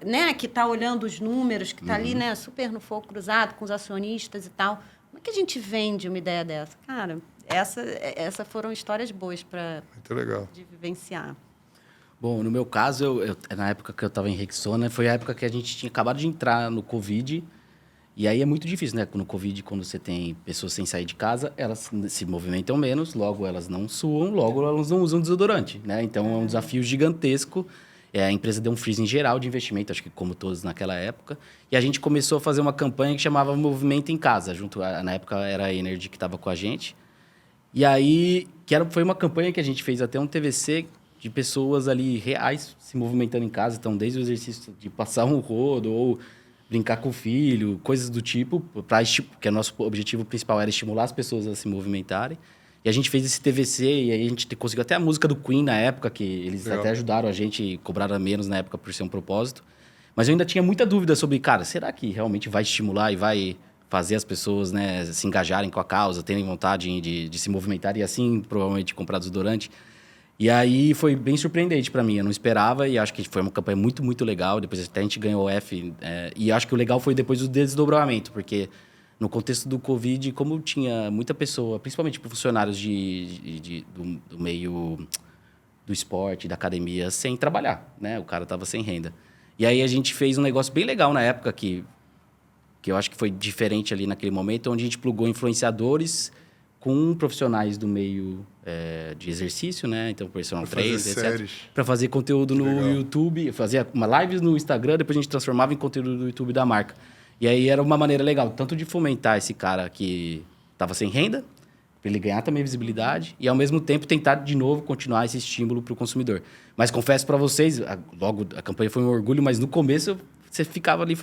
né, que está olhando os números, que está ali, né, super no fogo cruzado com os acionistas e tal. Como é que a gente vende uma ideia dessa? Cara... Essas foram histórias boas de vivenciar. Bom, no meu caso, na época que eu estava em Rexona, foi a época que a gente tinha acabado de entrar no Covid. E aí é muito difícil, né? No Covid, quando você tem pessoas sem sair de casa, elas se movimentam menos, logo elas não suam, logo elas não usam desodorante, né? Então é um desafio gigantesco. A empresa deu um freeze em geral de investimento, acho que como todos naquela época. E a gente começou a fazer uma campanha que chamava Movimento em Casa. Na época era a Energy que estava com a gente. E aí, foi uma campanha que a gente fez até um TVC de pessoas ali reais se movimentando em casa. Então, desde o exercício de passar um rodo ou brincar com o filho, coisas do tipo, porque o nosso objetivo principal era estimular as pessoas a se movimentarem. E a gente fez esse TVC e aí a gente conseguiu até a música do Queen na época, que eles até ajudaram a gente, cobraram menos na época por ser um propósito. Mas eu ainda tinha muita dúvida sobre, cara, será que realmente vai estimular e vai... fazer as pessoas, né, se engajarem com a causa, terem vontade de se movimentar e assim, provavelmente, comprar desodorante. E aí foi bem surpreendente para mim. Eu não esperava e acho que foi uma campanha muito, muito legal. Depois até a gente ganhou o F. E acho que o legal foi depois do desdobramento, porque no contexto do Covid, como tinha muita pessoa, principalmente funcionários do meio do esporte, da academia, sem trabalhar, né? O cara estava sem renda. E aí a gente fez um negócio bem legal na época que eu acho que foi diferente ali naquele momento, onde a gente plugou influenciadores com profissionais do meio de exercício, né? Então, personal trainers, etc. Para fazer conteúdo no YouTube, fazia uma live no Instagram, depois a gente transformava em conteúdo do YouTube da marca. E aí era uma maneira legal, tanto de fomentar esse cara que estava sem renda, para ele ganhar também visibilidade e, ao mesmo tempo, tentar de novo continuar esse estímulo para o consumidor. Mas confesso para vocês, logo a campanha foi um orgulho, mas no começo você ficava ali...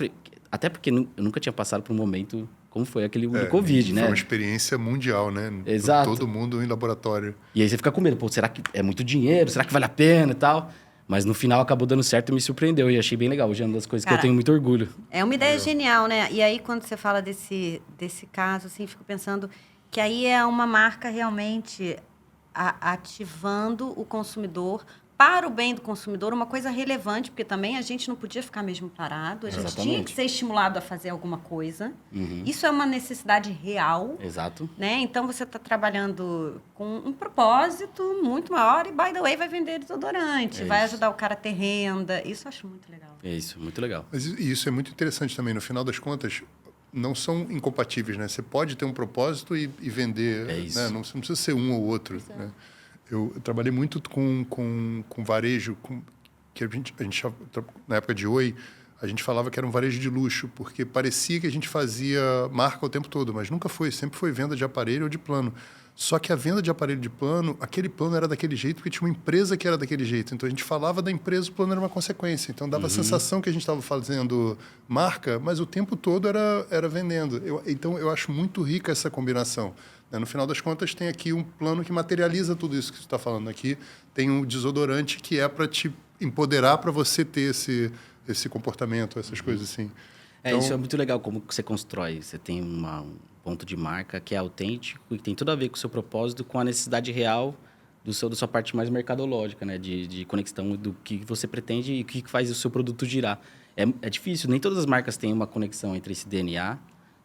Até porque eu nunca tinha passado por um momento como foi aquele do Covid, né? Foi uma experiência mundial, né? Exato. Todo mundo em laboratório. E aí você fica com medo, pô, será que é muito dinheiro? Será que vale a pena e tal? Mas no final acabou dando certo e me surpreendeu. E achei bem legal. Hoje é uma das coisas que eu tenho muito orgulho. É uma ideia genial, né? E aí, quando você fala desse caso, assim, fico pensando que aí é uma marca realmente ativando o consumidor para o bem do consumidor, uma coisa relevante, porque também a gente não podia ficar mesmo parado, a gente tinha que ser estimulado a fazer alguma coisa. Isso é uma necessidade real. Exato. Né? Então, você está trabalhando com um propósito muito maior e, by the way, vai vender desodorante, vai ajudar o cara a ter renda. Isso eu acho muito legal. É isso, muito legal. Mas isso é muito interessante também. No final das contas, não são incompatíveis, né? Você pode ter um propósito e vender. É isso. Né? Não precisa ser um ou outro. Né? Eu trabalhei muito com varejo, que a gente, na época de Oi, a gente falava que era um varejo de luxo, porque parecia que a gente fazia marca o tempo todo, mas nunca foi. Sempre foi venda de aparelho ou de plano. Só que a venda de aparelho de plano, aquele plano era daquele jeito porque tinha uma empresa que era daquele jeito. Então, a gente falava da empresa, o plano era uma consequência. Então, dava a sensação que a gente estava fazendo marca, mas o tempo todo era vendendo. Então, eu acho muito rica essa combinação. No final das contas, tem aqui um plano que materializa tudo isso que você está falando aqui. Tem um desodorante que é para te empoderar para você ter esse comportamento, essas coisas assim. Então, isso é muito legal, como você constrói. Você tem um ponto de marca que é autêntico e tem tudo a ver com o seu propósito, com a necessidade real da sua parte mais mercadológica, né? De conexão do que você pretende e o que faz o seu produto girar. É difícil, nem todas as marcas têm uma conexão entre esse DNA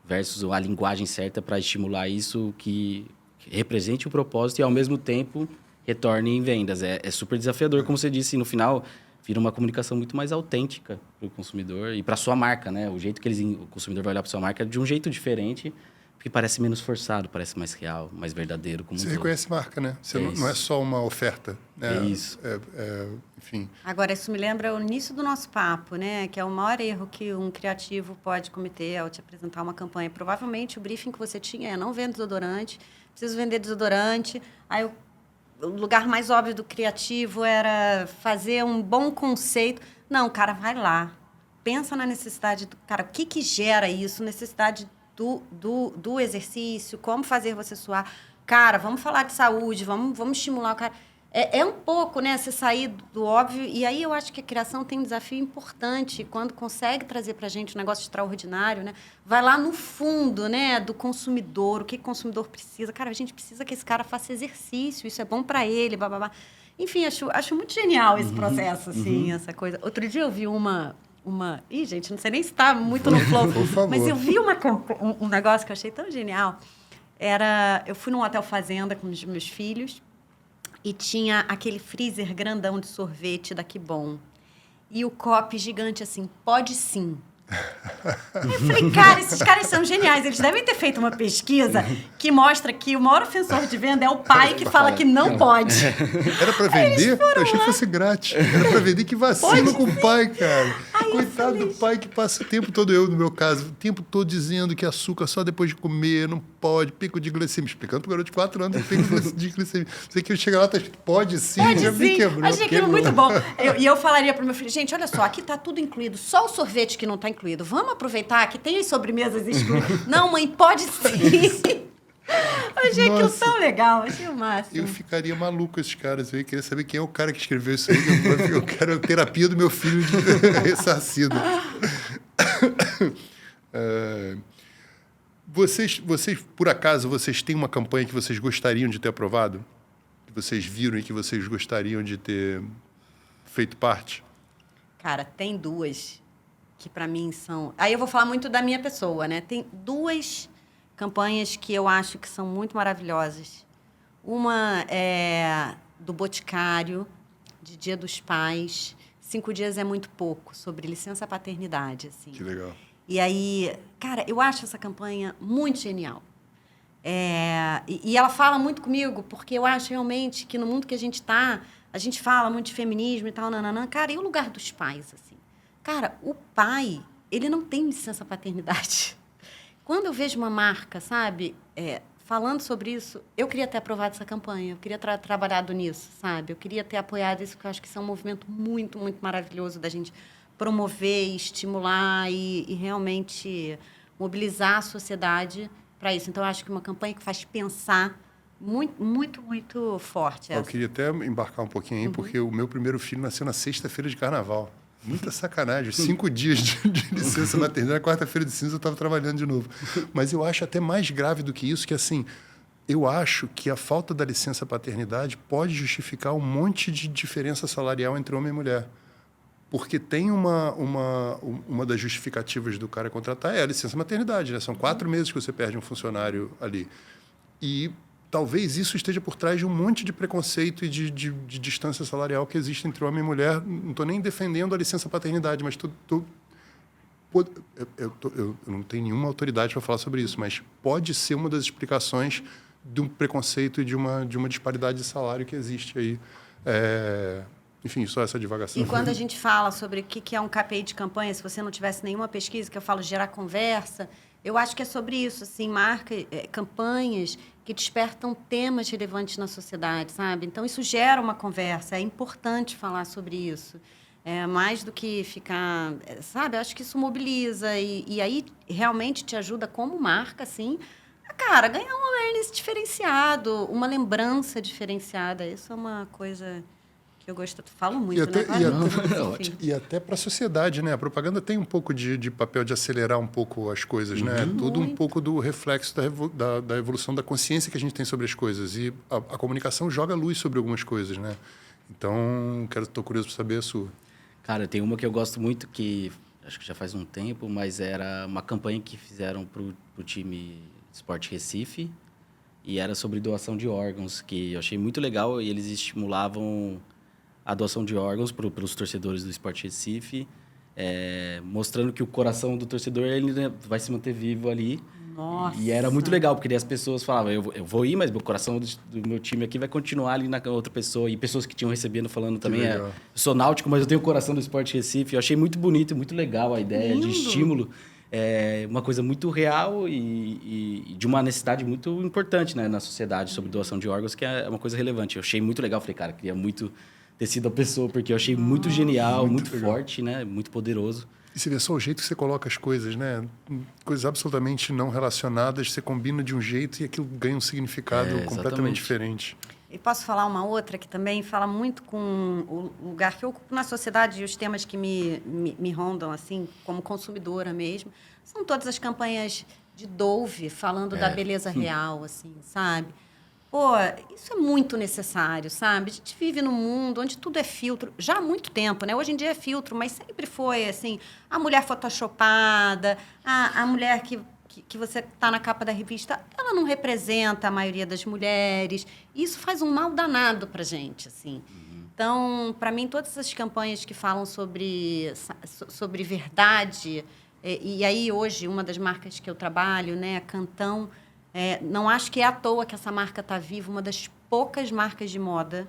versus a linguagem certa para estimular isso que represente o propósito e, ao mesmo tempo, retorne em vendas. É super desafiador, como você disse, e no final vira uma comunicação muito mais autêntica para o consumidor e para a sua marca, né? O jeito que o consumidor vai olhar para sua marca é de um jeito diferente, porque parece menos forçado, parece mais real, mais verdadeiro. Como você reconhece marca, né? Você não é só uma oferta. Né? É isso. Enfim. Agora, isso me lembra o início do nosso papo, né? Que é o maior erro que um criativo pode cometer ao te apresentar uma campanha. Provavelmente, o briefing que você tinha é não vendo desodorante, preciso vender desodorante. Aí, o lugar mais óbvio do criativo era fazer um bom conceito. Não, cara, vai lá. Pensa na necessidade do cara. O que gera isso? Necessidade do exercício, como fazer você suar. Cara, vamos falar de saúde, vamos estimular o cara. É um pouco, né, você sair do óbvio. E aí eu acho que a criação tem um desafio importante quando consegue trazer para a gente um negócio extraordinário, né? Vai lá no fundo, né, do consumidor, o que o consumidor precisa. Cara, a gente precisa que esse cara faça exercício, isso é bom para ele, bababá. Enfim, acho muito genial esse processo, assim, essa coisa. Outro dia eu vi uma... Ih, gente, não sei nem se está muito no flow. Por favor. Mas eu vi um negócio que eu achei tão genial. Eu fui num hotel fazenda com os meus filhos e tinha aquele freezer grandão de sorvete da Que Bom. E o copo gigante assim, pode sim. Aí eu falei, cara, esses caras são geniais. Eles devem ter feito uma pesquisa que mostra que o maior ofensor de venda é o pai que fala que não pode. Era para vender? Eu achei que fosse grátis. Era para vender, que vacilo com o pai, cara. Coitado do pai que passa o tempo todo, eu no meu caso, o tempo todo dizendo que açúcar só depois de comer, não pode, pico de glicemia. Explicando pro garoto de 4 anos, pico de glicemia. Sei que eu chego lá, tá escrito, pode sim, já me quebrou. Achei aquilo muito bom. Eu falaria pro meu filho, gente, olha só, aqui tá tudo incluído, só o sorvete que não tá incluído. Vamos aproveitar que tem as sobremesas excluídas. Não, mãe, pode sim. Achei aquilo tão legal, achei o máximo. Eu ficaria maluco com esses caras. Eu queria saber quem é o cara que escreveu isso aí. Eu quero a terapia do meu filho ressarcido. Vocês, por acaso, vocês têm uma campanha que vocês gostariam de ter aprovado? Que vocês viram e que vocês gostariam de ter feito parte? Cara, tem duas que para mim são... Aí eu vou falar muito da minha pessoa, né? Tem duas campanhas que eu acho que são muito maravilhosas. Uma é do Boticário, de Dia dos Pais. 5 dias é muito pouco, sobre licença paternidade. Assim. Que legal. E aí, cara, eu acho essa campanha muito genial. E ela fala muito comigo, porque eu acho realmente que no mundo que a gente está, a gente fala muito de feminismo e tal, nananã. Cara, e o lugar dos pais, assim? Cara, o pai, ele não tem licença paternidade. Quando eu vejo uma marca, sabe, falando sobre isso, eu queria ter aprovado essa campanha, eu queria ter trabalhado nisso, sabe? Eu queria ter apoiado isso, porque eu acho que isso é um movimento muito, muito maravilhoso da gente promover, estimular e realmente mobilizar a sociedade para isso. Então, eu acho que uma campanha que faz pensar muito, muito, muito forte. Eu queria até embarcar um pouquinho aí, porque o meu primeiro filho nasceu na sexta-feira de carnaval. Muita sacanagem. 5 dias de licença maternidade, na quarta-feira de cinza eu estava trabalhando de novo. Mas eu acho até mais grave do que isso, que assim, eu acho que a falta da licença paternidade pode justificar um monte de diferença salarial entre homem e mulher. Porque tem uma das justificativas do cara contratar é a licença maternidade, né? São 4 meses que você perde um funcionário ali. E talvez isso esteja por trás de um monte de preconceito e de distância salarial que existe entre homem e mulher. Não estou nem defendendo a licença paternidade, mas eu não tenho nenhuma autoridade para falar sobre isso, mas pode ser uma das explicações de um preconceito e de uma disparidade de salário que existe aí. Enfim, só essa divagação. E quando a gente fala sobre o que é um KPI de campanha, se você não tivesse nenhuma pesquisa, que eu falo gerar conversa, eu acho que é sobre isso, assim, campanhas que despertam temas relevantes na sociedade, sabe? Então, isso gera uma conversa, é importante falar sobre isso. Mais do que ficar, sabe? Eu acho que isso mobiliza e aí realmente te ajuda como marca, assim, a ganhar um awareness diferenciado, uma lembrança diferenciada. Isso é uma coisa que eu gosto, falo muito, e até para a sociedade, né? A propaganda tem um pouco de papel de acelerar um pouco as coisas, né? Tudo um pouco do reflexo da evolução da consciência que a gente tem sobre as coisas. E a comunicação joga luz sobre algumas coisas, né? Então, estou curioso para saber a sua. Cara, tem uma que eu gosto muito, que acho que já faz um tempo, mas era uma campanha que fizeram para o time Sport Recife, e era sobre doação de órgãos, que eu achei muito legal, e eles estimulavam a doação de órgãos para os torcedores do Sport Recife, mostrando que o coração do torcedor ele vai se manter vivo ali. Nossa. E era muito legal, porque daí as pessoas falavam, eu vou ir, mas meu coração do meu time aqui vai continuar ali na outra pessoa. E pessoas que tinham recebendo falando também, eu sou náutico, mas eu tenho o coração do Sport Recife. Eu achei muito bonito e muito legal a ideia de estímulo. É uma coisa muito real e de uma necessidade muito importante, né, na sociedade, sobre doação de órgãos, que é uma coisa relevante. Eu achei muito legal, falei, cara, queria muito ter sido a pessoa, porque eu achei muito genial, muito forte, né, muito poderoso. E você vê só o jeito que você coloca as coisas, né? Coisas absolutamente não relacionadas, você combina de um jeito e aquilo ganha um significado completamente diferente. E posso falar uma outra que também fala muito com o lugar que eu ocupo na sociedade e os temas que me rondam, assim, como consumidora mesmo. São todas as campanhas de Dove falando da beleza real, assim, sabe? Pô, isso é muito necessário, sabe? A gente vive num mundo onde tudo é filtro, já há muito tempo, né? Hoje em dia é filtro, mas sempre foi, assim, a mulher photoshopada, a mulher que você está na capa da revista, ela não representa a maioria das mulheres. E isso faz um mal danado para a gente, assim. Então, para mim, todas essas campanhas que falam sobre verdade... E aí, hoje, uma das marcas que eu trabalho, né, a Cantão, não acho que é à toa que essa marca está viva, uma das poucas marcas de moda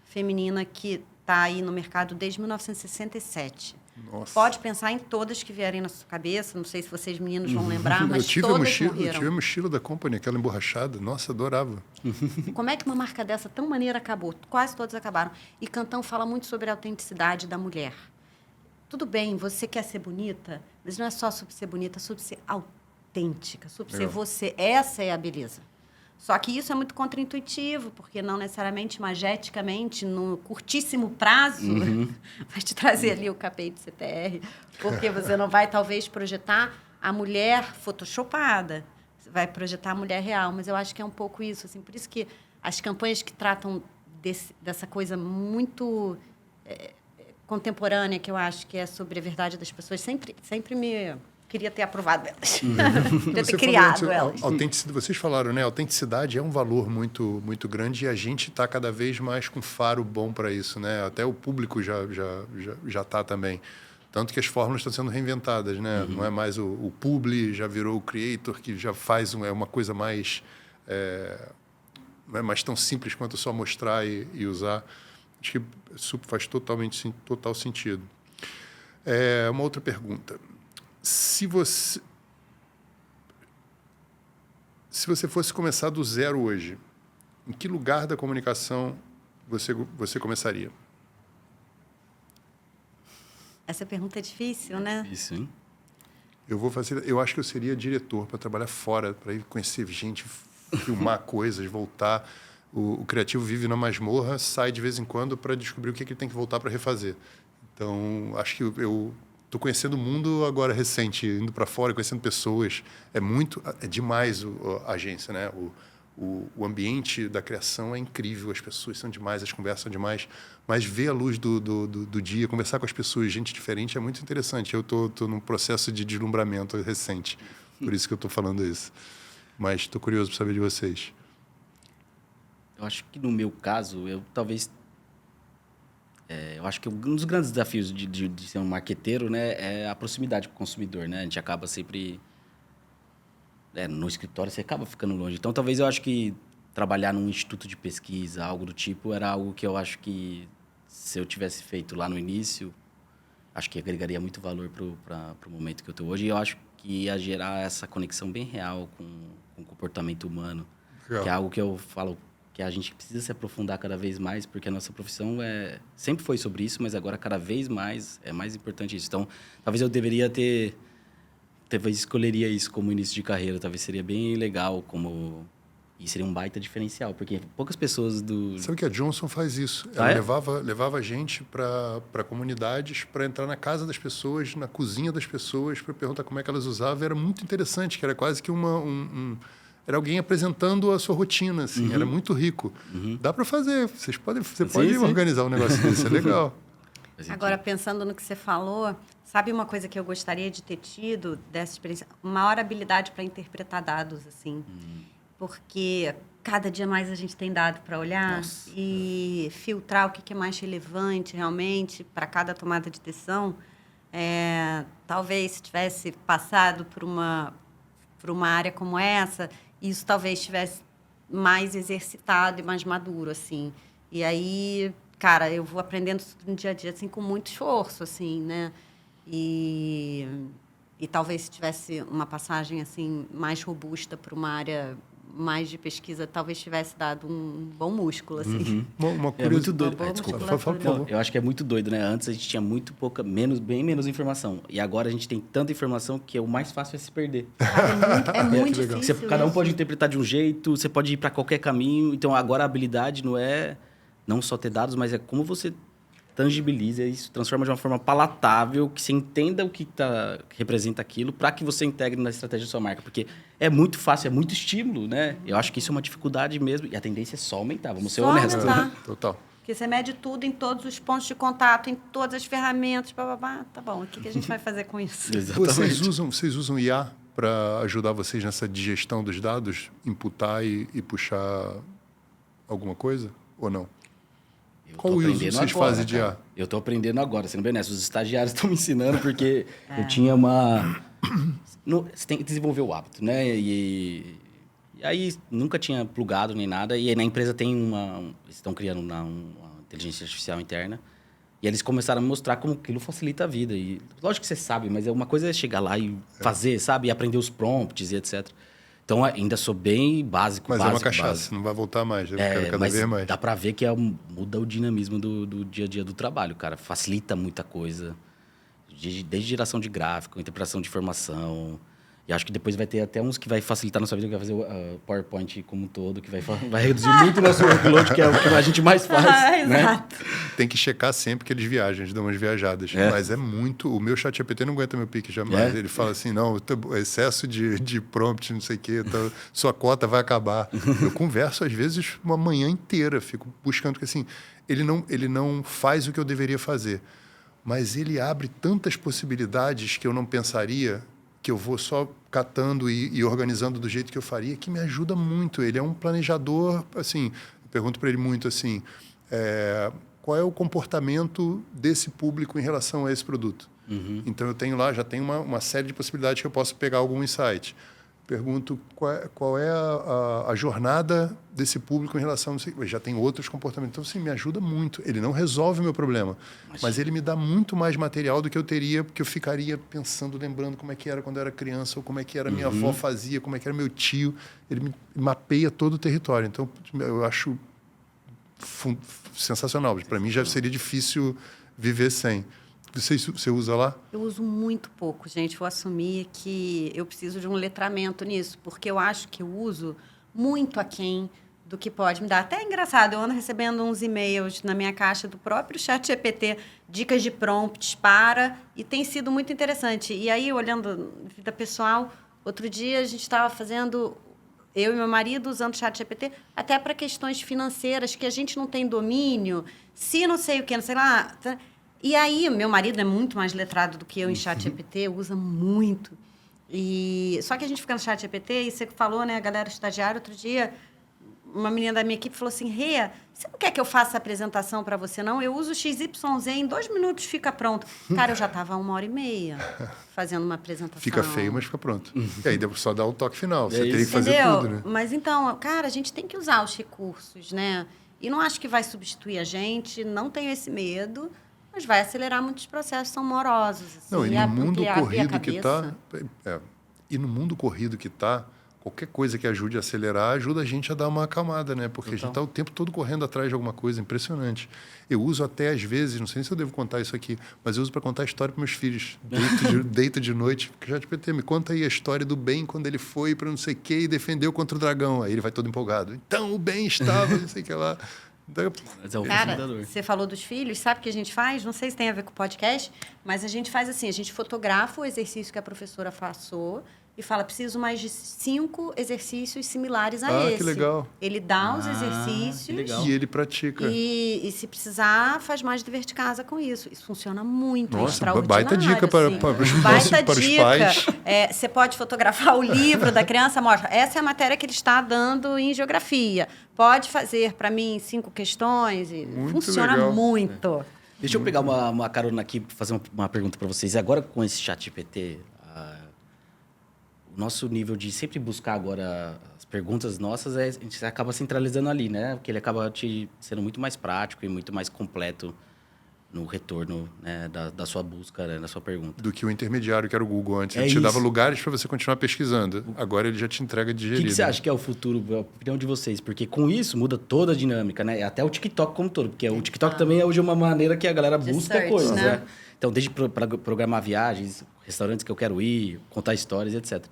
feminina que está aí no mercado desde 1967. Nossa. Pode pensar em todas que vierem na sua cabeça, não sei se vocês meninos vão lembrar, mas todas morreram. Eu tive a mochila da Company, aquela emborrachada, nossa, adorava. Como é que uma marca dessa tão maneira acabou? Quase todas acabaram. E Cantão fala muito sobre a autenticidade da mulher. Tudo bem, você quer ser bonita, mas não é só sobre ser bonita, é sobre ser autêntica, sobre ser você. Essa é a beleza. Só que isso é muito contraintuitivo, porque não necessariamente, mageticamente, no curtíssimo prazo, vai te trazer ali o KPI de CTR, porque você não vai, talvez, projetar a mulher photoshopada, você vai projetar a mulher real, mas eu acho que é um pouco isso. Assim, por isso que as campanhas que tratam dessa coisa muito contemporânea, que eu acho que é sobre a verdade das pessoas, sempre me... Queria ter aprovado elas. Queria ter criado elas. Vocês falaram, né? Autenticidade é um valor muito, muito grande e a gente está cada vez mais com faro bom para isso, né? Até o público já está também. Tanto que as fórmulas estão sendo reinventadas, né? Não é mais o publi, já virou o creator, que já faz uma coisa mais... não é mais tão simples quanto só mostrar e usar. Acho que faz total sentido. Uma outra pergunta. Se se você fosse começar do zero hoje, em que lugar da comunicação você começaria? Essa pergunta é difícil, né? Isso, hein? Eu acho que eu seria diretor para trabalhar fora, para ir conhecer gente, filmar coisas, voltar. O criativo vive na masmorra, sai de vez em quando para descobrir o que ele tem que voltar para refazer. Então, acho que eu estou conhecendo o mundo agora recente, indo para fora, conhecendo pessoas. É demais a agência, né? O ambiente da criação é incrível, as pessoas são demais, as conversas são demais, mas ver a luz do dia, conversar com as pessoas, gente diferente, é muito interessante. Eu estou num processo de deslumbramento recente, por isso que eu estou falando isso. Mas estou curioso para saber de vocês. Eu acho que no meu caso, eu talvez... eu acho que um dos grandes desafios de ser um marqueteiro, né, é a proximidade com o consumidor, né? A gente acaba sempre... no escritório você acaba ficando longe. Então, talvez eu acho que trabalhar num instituto de pesquisa, algo do tipo, era algo que eu acho que, se eu tivesse feito lá no início, acho que agregaria muito valor para o momento que eu estou hoje. E eu acho que ia gerar essa conexão bem real com o comportamento humano, Legal. que é algo que eu falo que a gente precisa se aprofundar cada vez mais, porque a nossa profissão sempre foi sobre isso, mas agora cada vez mais é mais importante isso. Então, talvez eu deveria talvez escolheria isso como início de carreira, talvez seria bem legal e seria um baita diferencial, porque poucas pessoas Sabe que a Johnson faz isso? Ela levava a gente para comunidades, para entrar na casa das pessoas, na cozinha das pessoas, para perguntar como é que elas usavam. Era muito interessante, que era quase que era alguém apresentando a sua rotina, assim. Era muito rico. Dá para fazer. Você pode organizar um negócio desse, é legal. Agora, pensando no que você falou, sabe uma coisa que eu gostaria de ter tido dessa experiência? Maior habilidade para interpretar dados, assim. Porque cada dia mais a gente tem dado para olhar e filtrar o que é mais relevante realmente para cada tomada de decisão. Talvez se tivesse passado por uma área como essa, isso talvez tivesse mais exercitado e mais maduro, assim. E aí, cara, eu vou aprendendo isso no dia a dia, assim, com muito esforço, assim, né? E talvez se tivesse uma passagem, assim, mais robusta para uma área mais de pesquisa, talvez tivesse dado um bom músculo, assim. Uma É muito doido. Desculpa, musculatura. fala, por favor. Eu acho que é muito doido, né? Antes a gente tinha bem menos informação. E agora a gente tem tanta informação que o mais fácil é se perder. Cara, é muito legal. difícil Cada um isso. pode interpretar de um jeito, você pode ir para qualquer caminho. Então agora a habilidade não é não só ter dados, mas é como você tangibiliza isso, transforma de uma forma palatável, que você entenda o que representa aquilo, para que você integre na estratégia da sua marca. Porque é muito fácil, é muito estímulo, né? Eu acho que isso é uma dificuldade mesmo. E a tendência é só aumentar, vamos ser Só honestos. aumentar. Total. Porque você mede tudo em todos os pontos de contato, em todas as ferramentas, bababá. Tá bom, o que a gente vai fazer com isso? Vocês usam IA para ajudar vocês nessa digestão dos dados, imputar e puxar alguma coisa ou não? Qual o uso que vocês fazem de IA? Eu estou aprendendo agora, sendo bem honesto. Os estagiários estão me ensinando porque eu tinha uma... Você tem que desenvolver o hábito, né? E aí nunca tinha plugado nem nada. E aí na empresa tem eles estão criando uma inteligência artificial interna. E eles começaram a me mostrar como aquilo facilita a vida. E lógico que você sabe, mas uma coisa é chegar lá e fazer, sabe? E aprender os prompts e etc. Então, ainda sou bem básico. Mas é uma cachaça, não vai voltar mais. Eu quero cada vez mais. Dá pra ver que muda o dinamismo do dia a dia do trabalho, cara. Facilita muita coisa. Desde geração de gráfico, interpretação de informação. E acho que depois vai ter até uns que vai facilitar na sua vida, que vai fazer o PowerPoint como um todo, que vai reduzir muito o nosso workload, que é o que a gente mais faz. Né? Exato. Tem que checar sempre que eles viajam, eles dão umas viajadas. Mas é muito... O meu ChatGPT não aguenta meu pique jamais. Ele fala assim, não, excesso de prompt, não sei o quê, então, sua cota vai acabar. Eu converso, às vezes, uma manhã inteira, fico buscando, porque assim, ele não faz o que eu deveria fazer, mas ele abre tantas possibilidades que eu não pensaria, que eu vou só catando e organizando do jeito que eu faria, que me ajuda muito. Ele é um planejador, assim, eu pergunto para ele muito assim, qual é o comportamento desse público em relação a esse produto? Então, eu tenho lá, já tenho uma série de possibilidades que eu posso pegar algum insight. pergunto qual é a jornada desse público em relação... Não sei, já tem outros comportamentos. Então, assim, me ajuda muito. Ele não resolve o meu problema, mas ele me dá muito mais material do que eu teria, porque eu ficaria pensando, lembrando como é que era quando eu era criança, ou como é que era minha avó fazia, como é que era meu tio. Ele me mapeia todo o território. Então, eu acho sensacional. Para mim, já seria difícil viver sem. Você usa lá? Eu uso muito pouco, gente. Vou assumir que eu preciso de um letramento nisso, porque eu acho que eu uso muito aquém do que pode me dar. Até é engraçado, eu ando recebendo uns e-mails na minha caixa do próprio ChatGPT, dicas de prompts e tem sido muito interessante. E aí, olhando vida pessoal, outro dia a gente estava fazendo, eu e meu marido, usando o ChatGPT, até para questões financeiras que a gente não tem domínio, se não sei o que, não sei lá... E aí, meu marido é muito mais letrado do que eu em ChatGPT, usa muito. Só que a gente fica no ChatGPT, e você falou, né, a galera estagiária, outro dia, uma menina da minha equipe falou assim, Rê, você não quer que eu faça a apresentação para você, não? Eu uso XYZ, em 2 minutos fica pronto. Cara, eu já estava 1h30 fazendo uma apresentação. Fica feio, mas fica pronto. E aí, só dá o toque final. Você teria que fazer Entendeu? tudo, né? Mas então, cara, a gente tem que usar os recursos, né? E não acho que vai substituir a gente, não tenho esse medo... mas vai acelerar muitos processos, são morosos. Assim, não, e no mundo corrido que está... e no mundo corrido que está, qualquer coisa que ajude a acelerar, ajuda a gente a dar uma acalmada, né? Porque a gente está o tempo todo correndo atrás de alguma coisa, impressionante. Eu uso até, às vezes, não sei se eu devo contar isso aqui, mas eu uso para contar a história para meus filhos. Deito de noite, porque já GPT, me conta aí a história do Ben quando ele foi para não sei o quê e defendeu contra o dragão. Aí ele vai todo empolgado. Então, o Ben estava, não sei o que lá... Cara, você falou dos filhos, sabe o que a gente faz? Não sei se tem a ver com o podcast, mas a gente faz assim, a gente fotografa o exercício que a professora passou e fala, preciso mais de 5 exercícios similares a esse. Que legal. Ele dá os exercícios e ele pratica. E se precisar, faz mais dever de casa com isso. Isso funciona muito, Nossa, extraordinário. baita dica para os pais. Você pode fotografar o livro da criança, mostra. Essa é a matéria que ele está dando em geografia. Pode fazer para mim 5 questões. Funciona legal. muito. Deixa eu pegar uma carona aqui e fazer uma pergunta para vocês. Agora, com esse ChatGPT, o nosso nível de sempre buscar agora as perguntas nossas, a gente acaba centralizando ali, né? Porque ele acaba sendo muito mais prático e muito mais completo no retorno, né, da sua busca, né, da sua pergunta. Do que o intermediário, que era o Google antes. Ele te dava lugares para você continuar pesquisando. Agora ele já te entrega digerido. O que você acha que é o futuro, a opinião de vocês? Porque com isso muda toda a dinâmica, né? Até o TikTok como todo. Porque o TikTok também é hoje uma maneira que a galera busca search, coisas, né? Então, desde programar viagens, restaurantes que eu quero ir, contar histórias, etc.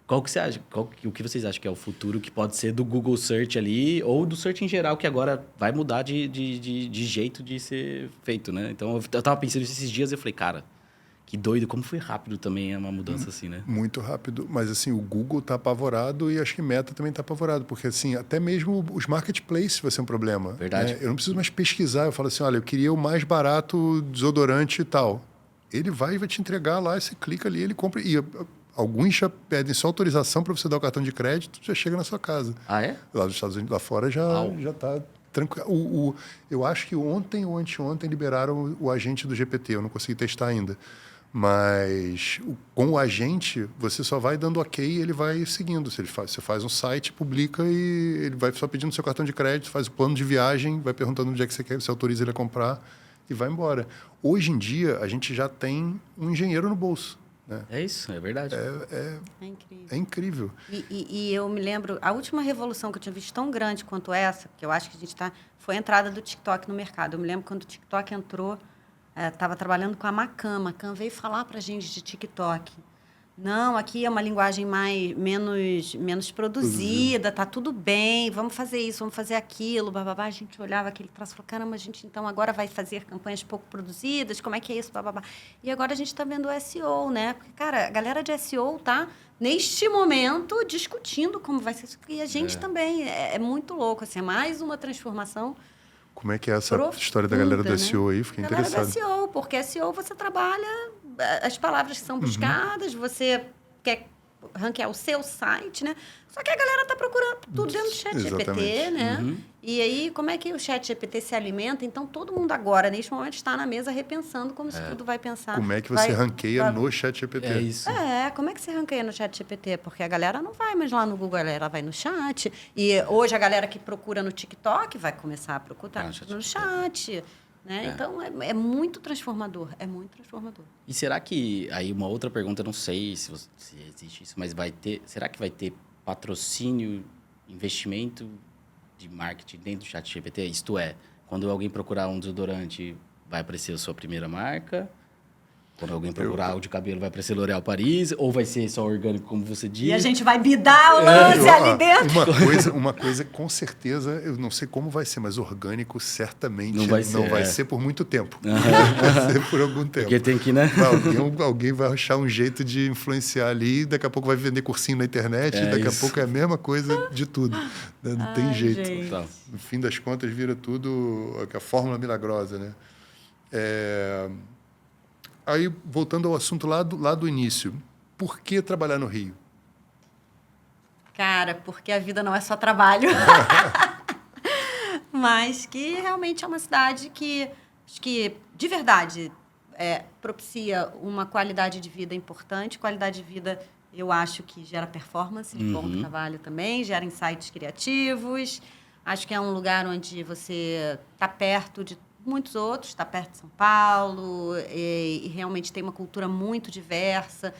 Qual que você acha? O que vocês acham que é o futuro que pode ser do Google Search ali ou do Search em geral, que agora vai mudar de jeito de ser feito, né? Então, eu tava pensando nisso esses dias e eu falei, cara, que doido, como foi rápido também uma mudança assim, né? Muito rápido. Mas, assim, o Google tá apavorado e acho que Meta também tá apavorado. Porque, assim, até mesmo os marketplaces vai ser um problema. Verdade. Né? Eu não preciso mais pesquisar. Eu falo assim, olha, eu queria o mais barato desodorante e tal. Ele vai te entregar lá, você clica ali, ele compra... E alguns já pedem só autorização para você dar o cartão de crédito, já chega na sua casa. Ah, é? Lá dos Estados Unidos, lá fora, já está tranquilo. Eu acho que ontem ou anteontem liberaram o agente do GPT. Eu não consegui testar ainda. Mas com o agente, você só vai dando ok e ele vai seguindo. Você faz um site, publica e ele vai só pedindo seu cartão de crédito, faz o plano de viagem, vai perguntando onde é que você quer, você autoriza ele a comprar e vai embora. Hoje em dia, a gente já tem um engenheiro no bolso. Né? É isso, é verdade. É incrível. É incrível. E eu me lembro, a última revolução que eu tinha visto tão grande quanto essa, que eu acho que a gente foi a entrada do TikTok no mercado. Eu me lembro quando o TikTok entrou, estava trabalhando com a Macan. A Macan veio falar para a gente de TikTok. Não, aqui é uma linguagem menos produzida, tá tudo bem, vamos fazer isso, vamos fazer aquilo, bababá. A gente olhava aquele traço e falou, caramba, a gente então agora vai fazer campanhas pouco produzidas, como é que é isso, bababá. E agora a gente está vendo o SEO, né? Porque, cara, a galera de SEO tá, neste momento, discutindo como vai ser isso. E a gente também, é muito louco, assim, é mais uma transformação. Como é que é essa história da profunda, galera do SEO aí? Fiquei interessado. Galera do SEO, porque SEO você trabalha as palavras que são buscadas, você quer ranquear o seu site, né? Só que a galera tá procurando tudo dentro do ChatGPT, Exatamente. né? E aí, como é que o ChatGPT se alimenta? Então, todo mundo agora, neste momento, está na mesa repensando como isso tudo vai pensar. Como é que você ranqueia no ChatGPT? É isso. Como é que você ranqueia no ChatGPT? Porque a galera não vai mais lá no Google, a galera vai no chat. E hoje a galera que procura no TikTok vai começar a procurar no chat. Né? Então, é muito transformador. É muito transformador. E será que... Aí, uma outra pergunta, eu não sei se existe isso, mas será que vai ter patrocínio, investimento de marketing dentro do ChatGPT? Isto é, quando alguém procurar um desodorante, vai aparecer a sua primeira marca? Quando alguém procurar algo de cabelo, vai aparecer L'Oréal Paris? Ou vai ser só orgânico, como você disse? E a gente vai bidar o lance ali dentro. Uma coisa, com certeza, eu não sei como vai ser, mas orgânico certamente não vai ser por muito tempo. Vai ser por algum tempo. Porque tem que, né? Alguém vai achar um jeito de influenciar ali, daqui a pouco vai vender cursinho na internet, daqui a pouco é a mesma coisa de tudo. Não tem jeito. Gente. No fim das contas, vira tudo a fórmula milagrosa, né? Aí, voltando ao assunto lá do início, por que trabalhar no Rio? Cara, porque a vida não é só trabalho. Mas que realmente é uma cidade que, acho que, de verdade, propicia uma qualidade de vida importante. Qualidade de vida, eu acho que gera performance de bom trabalho também, gera insights criativos. Acho que é um lugar onde você está perto de muitos outros, está perto de São Paulo, e realmente tem uma cultura muito diversa.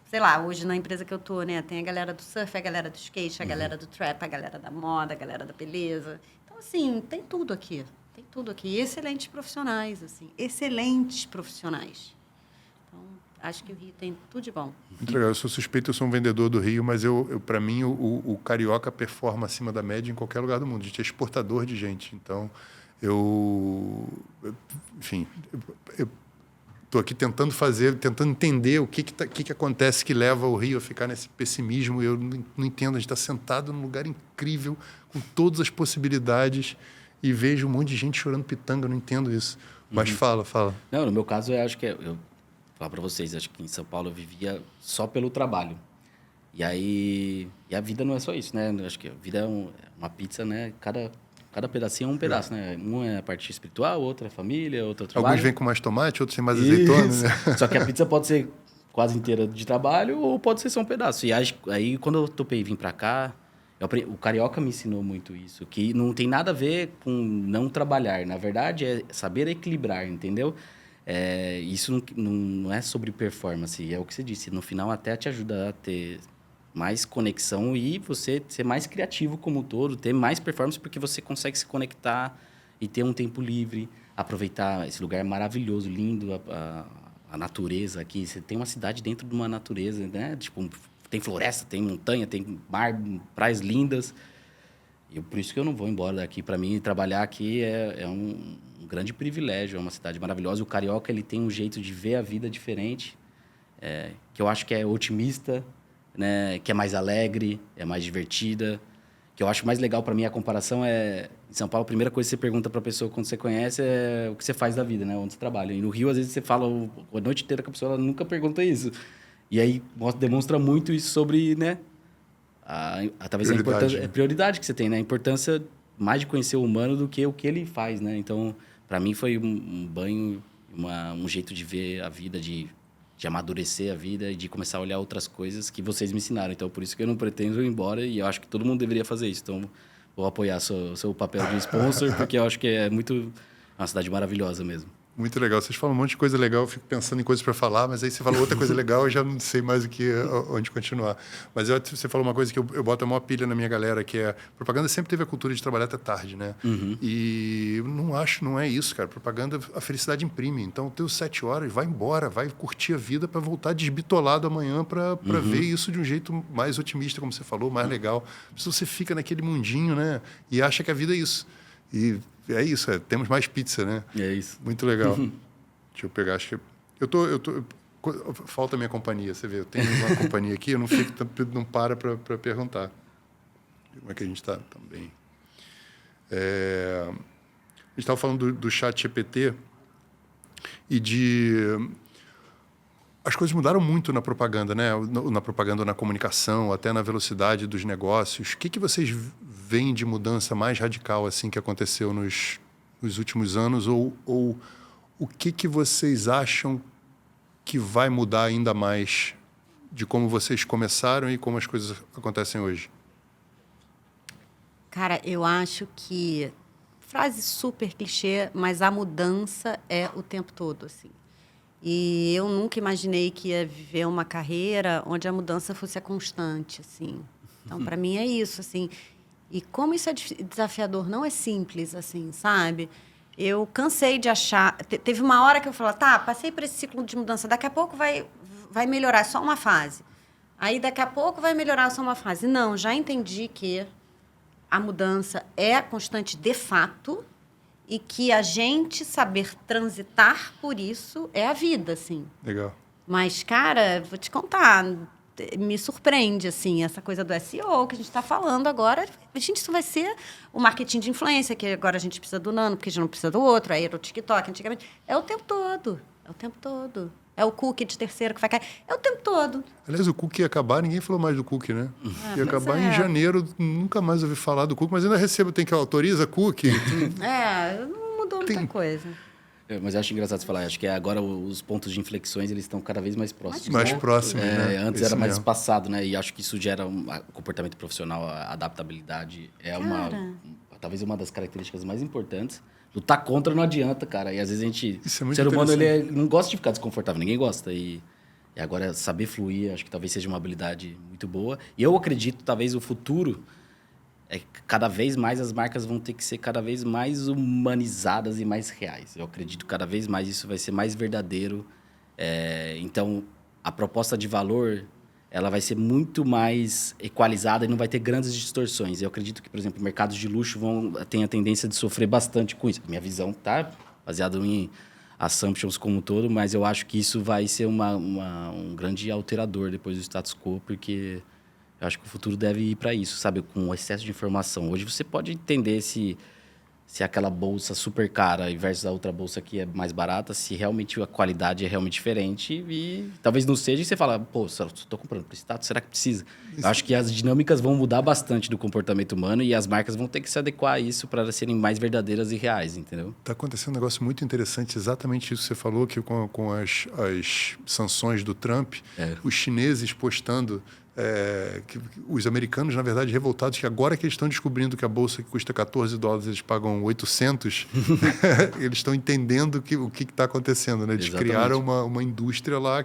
Sei lá, hoje na empresa que eu tô, né, tem a galera do surf, a galera do skate, a galera do trap, a galera da moda, a galera da beleza. Então, assim, tem tudo aqui. Tem tudo aqui. E excelentes profissionais, assim. Excelentes profissionais. Então, acho que o Rio tem tudo de bom. Muito legal. Eu sou suspeito, eu sou um vendedor do Rio, mas para mim, o carioca performa acima da média em qualquer lugar do mundo. A gente é exportador de gente. Então, enfim, eu estou aqui tentando entender o que acontece que leva o Rio a ficar nesse pessimismo. Eu não entendo. A gente está sentado num lugar incrível, com todas as possibilidades, e vejo um monte de gente chorando pitanga. Eu não entendo isso. Mas fala. Não, no meu caso, eu acho que... Eu vou falar para vocês, acho que em São Paulo eu vivia só pelo trabalho. E aí... E a vida não é só isso, né? Eu acho que a vida é uma pizza, né? Cada pedacinho é um pedaço, né? Um é a parte espiritual, outro é família, outro é trabalho. Alguns vêm com mais tomate, outros têm mais azeitona, né? Só que a pizza pode ser quase inteira de trabalho ou pode ser só um pedaço. E aí quando eu topei vir para cá, o carioca me ensinou muito isso, que não tem nada a ver com não trabalhar. Na verdade, é saber equilibrar, entendeu? Isso não é sobre performance, é o que você disse. No final, até te ajuda a ter mais conexão e você ser mais criativo como um todo, ter mais performance, porque você consegue se conectar e ter um tempo livre, aproveitar esse lugar maravilhoso, lindo, a natureza aqui. Você tem uma cidade dentro de uma natureza, né? Tipo, tem floresta, tem montanha, tem mar, praias lindas. E por isso que eu não vou embora daqui. Para mim, trabalhar aqui é um grande privilégio, é uma cidade maravilhosa. O carioca, ele tem um jeito de ver a vida diferente, que eu acho que é otimista, né, que é mais alegre, é mais divertida. Que eu acho mais legal para mim, a comparação em São Paulo, a primeira coisa que você pergunta para a pessoa quando você conhece é o que você faz da vida, né, onde você trabalha. E no Rio, às vezes, você fala a noite inteira com a pessoa, ela nunca pergunta isso. E aí demonstra muito isso sobre, né, talvez a importância, prioridade que você tem, né, a importância mais de conhecer o humano do que o que ele faz, né. Então, para mim, foi um banho, um jeito de ver a vida, de amadurecer a vida e de começar a olhar outras coisas que vocês me ensinaram. Então, por isso que eu não pretendo ir embora e eu acho que todo mundo deveria fazer isso. Então, vou apoiar seu papel de sponsor, porque eu acho que é uma cidade maravilhosa mesmo. Muito legal. Vocês falam um monte de coisa legal, eu fico pensando em coisas para falar, mas aí você fala outra coisa legal, eu já não sei mais onde continuar. Mas você falou uma coisa que eu boto a maior pilha na minha galera, que é... Propaganda sempre teve a cultura de trabalhar até tarde, né? E não é isso, cara. Propaganda, a felicidade imprime. Então, teus 7 horas, vai embora, vai curtir a vida para voltar desbitolado amanhã para ver isso de um jeito mais otimista, como você falou, mais legal. Se você fica naquele mundinho, né? E acha que a vida é isso. E é isso, temos mais pizza, né? É isso. Muito legal. Deixa eu pegar, acho que... Falta a minha companhia, você vê. Eu tenho uma companhia aqui, eu não para perguntar. Como é que a gente está também? A gente estava falando do ChatGPT e de... As coisas mudaram muito na propaganda, né? Na propaganda, na comunicação, até na velocidade dos negócios. O que vocês veem de mudança mais radical assim que aconteceu nos últimos anos? Ou o que vocês acham que vai mudar ainda mais de como vocês começaram e como as coisas acontecem hoje? Cara, eu acho que frase super clichê, mas a mudança é o tempo todo, assim. E eu nunca imaginei que ia viver uma carreira onde a mudança fosse a constante, assim. Então, para mim é isso, assim. E como isso é desafiador, não é simples, assim, sabe? Eu cansei de achar... Teve uma hora que eu falei, tá, passei por esse ciclo de mudança, daqui a pouco vai melhorar, só uma fase. Aí, daqui a pouco vai melhorar só uma fase. Não, já entendi que a mudança é constante de fato e que a gente saber transitar por isso é a vida, assim. Legal. Mas, cara, vou te contar, me surpreende, assim, essa coisa do SEO que a gente está falando agora. Gente, isso vai ser o marketing de influência, que agora a gente precisa do nano, porque a gente não precisa do outro, aí era o TikTok antigamente. É o tempo todo, é o tempo todo. É o cookie de terceiro que vai cair. É o tempo todo. Aliás, o cookie ia acabar, ninguém falou mais do cookie, né? Ia acabar em janeiro, nunca mais ouvi falar do cookie, mas ainda recebo, tem que autoriza cookie. Não mudou muita coisa. Mas eu acho engraçado você falar, acho que agora os pontos de inflexões eles estão cada vez mais próximos. Mais próximos, né? Antes Isso era mais mesmo. espaçado, né? E acho que isso gera um comportamento profissional, a adaptabilidade. Talvez uma das características mais importantes. Lutar contra não adianta, cara. E às vezes a gente... Isso é muito o ser humano interessante. não gosta de ficar desconfortável, ninguém gosta. E agora saber fluir, acho que talvez seja uma habilidade muito boa. E eu acredito, talvez o futuro é que cada vez mais as marcas vão ter que ser cada vez mais humanizadas e mais reais. Eu acredito que cada vez mais isso vai ser mais verdadeiro. Então, a proposta de valor ela vai ser muito mais equalizada e não vai ter grandes distorções. Eu acredito que, por exemplo, mercados de luxo têm a tendência de sofrer bastante com isso. Minha visão tá baseada em assumptions como um todo, mas eu acho que isso vai ser um grande alterador depois do status quo, porque eu acho que o futuro deve ir para isso, sabe? Com o excesso de informação. Hoje você pode entender se aquela bolsa super cara versus a outra bolsa que é mais barata, se realmente a qualidade é realmente diferente e talvez não seja, e você fala, pô, só estou comprando por status, será que precisa? Eu acho que as dinâmicas vão mudar bastante do comportamento humano e as marcas vão ter que se adequar a isso para serem mais verdadeiras e reais, entendeu? Está acontecendo um negócio muito interessante, exatamente isso que você falou, que com as sanções do Trump, os chineses postando... que os americanos, na verdade, revoltados, que agora que eles estão descobrindo que a bolsa que custa $14, eles pagam 800, eles estão entendendo o que está acontecendo. Né? Eles criaram uma indústria lá,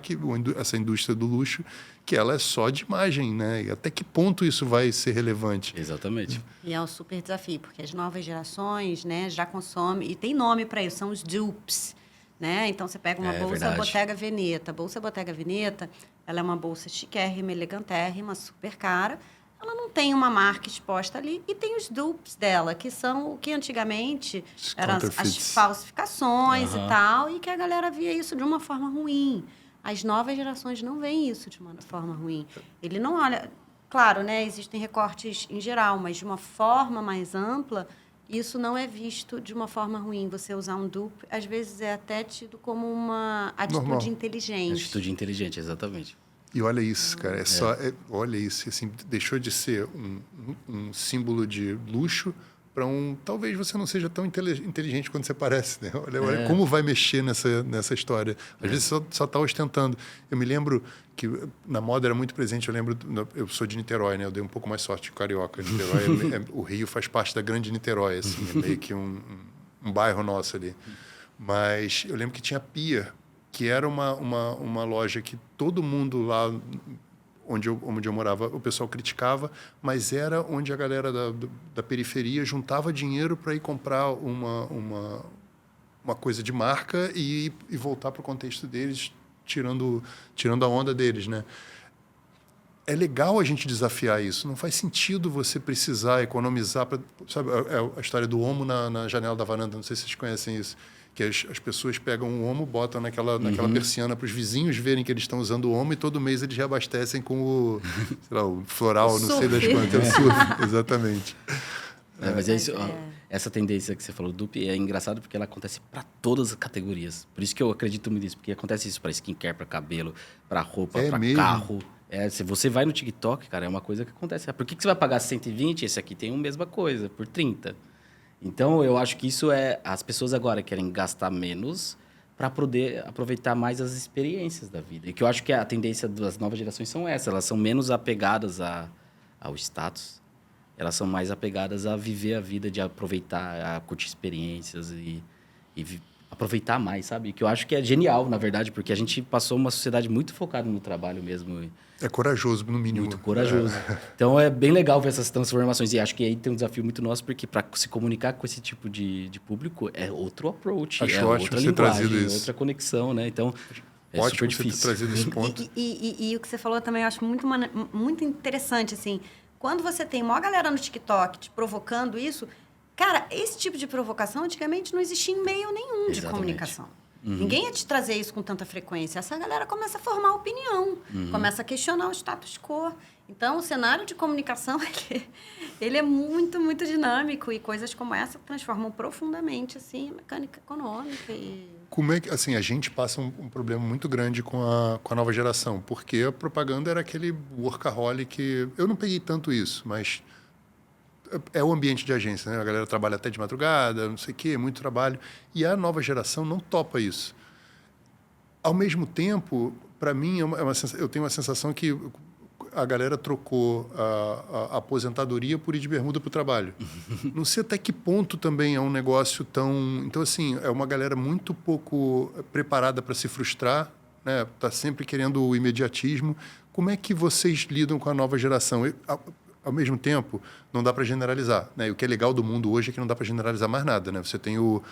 essa indústria do luxo, que ela é só de imagem. Né? E até que ponto isso vai ser relevante? Exatamente. E é um super desafio, porque as novas gerações, né, já consomem, e tem nome para isso, são os dupes. Né? Então, você pega uma bolsa verdade. Bottega Veneta. A bolsa Bottega Veneta, ela é uma bolsa chiquérrima, elegantérrima, super cara. Ela não tem uma marca exposta ali. E tem os dupes dela, que são o que antigamente eram as falsificações e tal, e que a galera via isso de uma forma ruim. As novas gerações não veem isso de uma forma ruim. Ele não olha... Claro, né, existem recortes em geral, mas de uma forma mais ampla... Isso não é visto de uma forma ruim. Você usar um dupe, às vezes, é até tido como uma atitude inteligente. Atitude inteligente, exatamente. E olha isso, cara. Olha isso. Assim, deixou de ser um símbolo de luxo para talvez você não seja tão inteligente quanto você parece. Né? Olha como vai mexer nessa história. Às vezes só está ostentando. Eu me lembro que na moda era muito presente. Eu sou de Niterói, né? Eu dei um pouco mais sorte que o carioca. Niterói, o Rio faz parte da grande Niterói, assim, é meio que um bairro nosso ali. Mas eu lembro que tinha Pia, que era uma loja que todo mundo lá onde eu morava, o pessoal criticava, mas era onde a galera da periferia juntava dinheiro para ir comprar uma coisa de marca e voltar para o contexto deles, tirando a onda deles, né? É legal a gente desafiar isso. Não faz sentido você precisar economizar. Sabe a história do homo na janela da varanda? Não sei se vocês conhecem isso. Que as pessoas pegam um homo, botam naquela persiana para os vizinhos verem que eles estão usando o homo e todo mês eles reabastecem com o floral, não sei das quantas. Exatamente. Mas é isso, essa tendência que você falou do DUP é engraçado porque ela acontece para todas as categorias. Por isso que eu acredito muito nisso, porque acontece isso para skincare, para cabelo, para roupa, para carro. Se você vai no TikTok, cara, é uma coisa que acontece. Por que você vai pagar 120? Esse aqui tem a mesma coisa, por 30. Então, eu acho que isso as pessoas agora querem gastar menos para poder aproveitar mais as experiências da vida. E que eu acho que a tendência das novas gerações são essas. Elas são menos apegadas ao status. Elas são mais apegadas a viver a vida, de aproveitar, a curtir experiências e aproveitar mais, sabe? Que eu acho que é genial, na verdade, porque a gente passou uma sociedade muito focada no trabalho mesmo. É corajoso, no mínimo. Muito corajoso. Então, é bem legal ver essas transformações. E acho que aí tem um desafio muito nosso, porque para se comunicar com esse tipo de público é outro approach, acho é ótimo outra você trazido linguagem, isso. outra conexão, né? Então, é ótimo super difícil. Você ter trazido esse ponto. E o que você falou também eu acho muito interessante, assim. Quando você tem uma galera no TikTok te provocando isso, cara, esse tipo de provocação antigamente não existia em meio nenhum de comunicação. Ninguém ia te trazer isso com tanta frequência. Essa galera começa a formar opinião, começa a questionar o status quo. Então, o cenário de comunicação, ele é muito, muito dinâmico. E coisas como essa transformam profundamente, assim, a mecânica econômica. Como é que, assim, a gente passa um problema muito grande com a nova geração? Porque a propaganda era aquele workaholic. Eu não peguei tanto isso, mas é o ambiente de agência, né? A galera trabalha até de madrugada, não sei o quê, muito trabalho. E a nova geração não topa isso. Ao mesmo tempo, para mim, eu tenho uma sensação que a galera trocou a aposentadoria por ir de bermuda para o trabalho. Não sei até que ponto também é um negócio tão... Então, assim, é uma galera muito pouco preparada para se frustrar, né? Tá sempre querendo o imediatismo. Como é que vocês lidam com a nova geração? Ao mesmo tempo, não dá para generalizar, né? E o que é legal do mundo hoje é que não dá para generalizar mais nada, né? Você tem o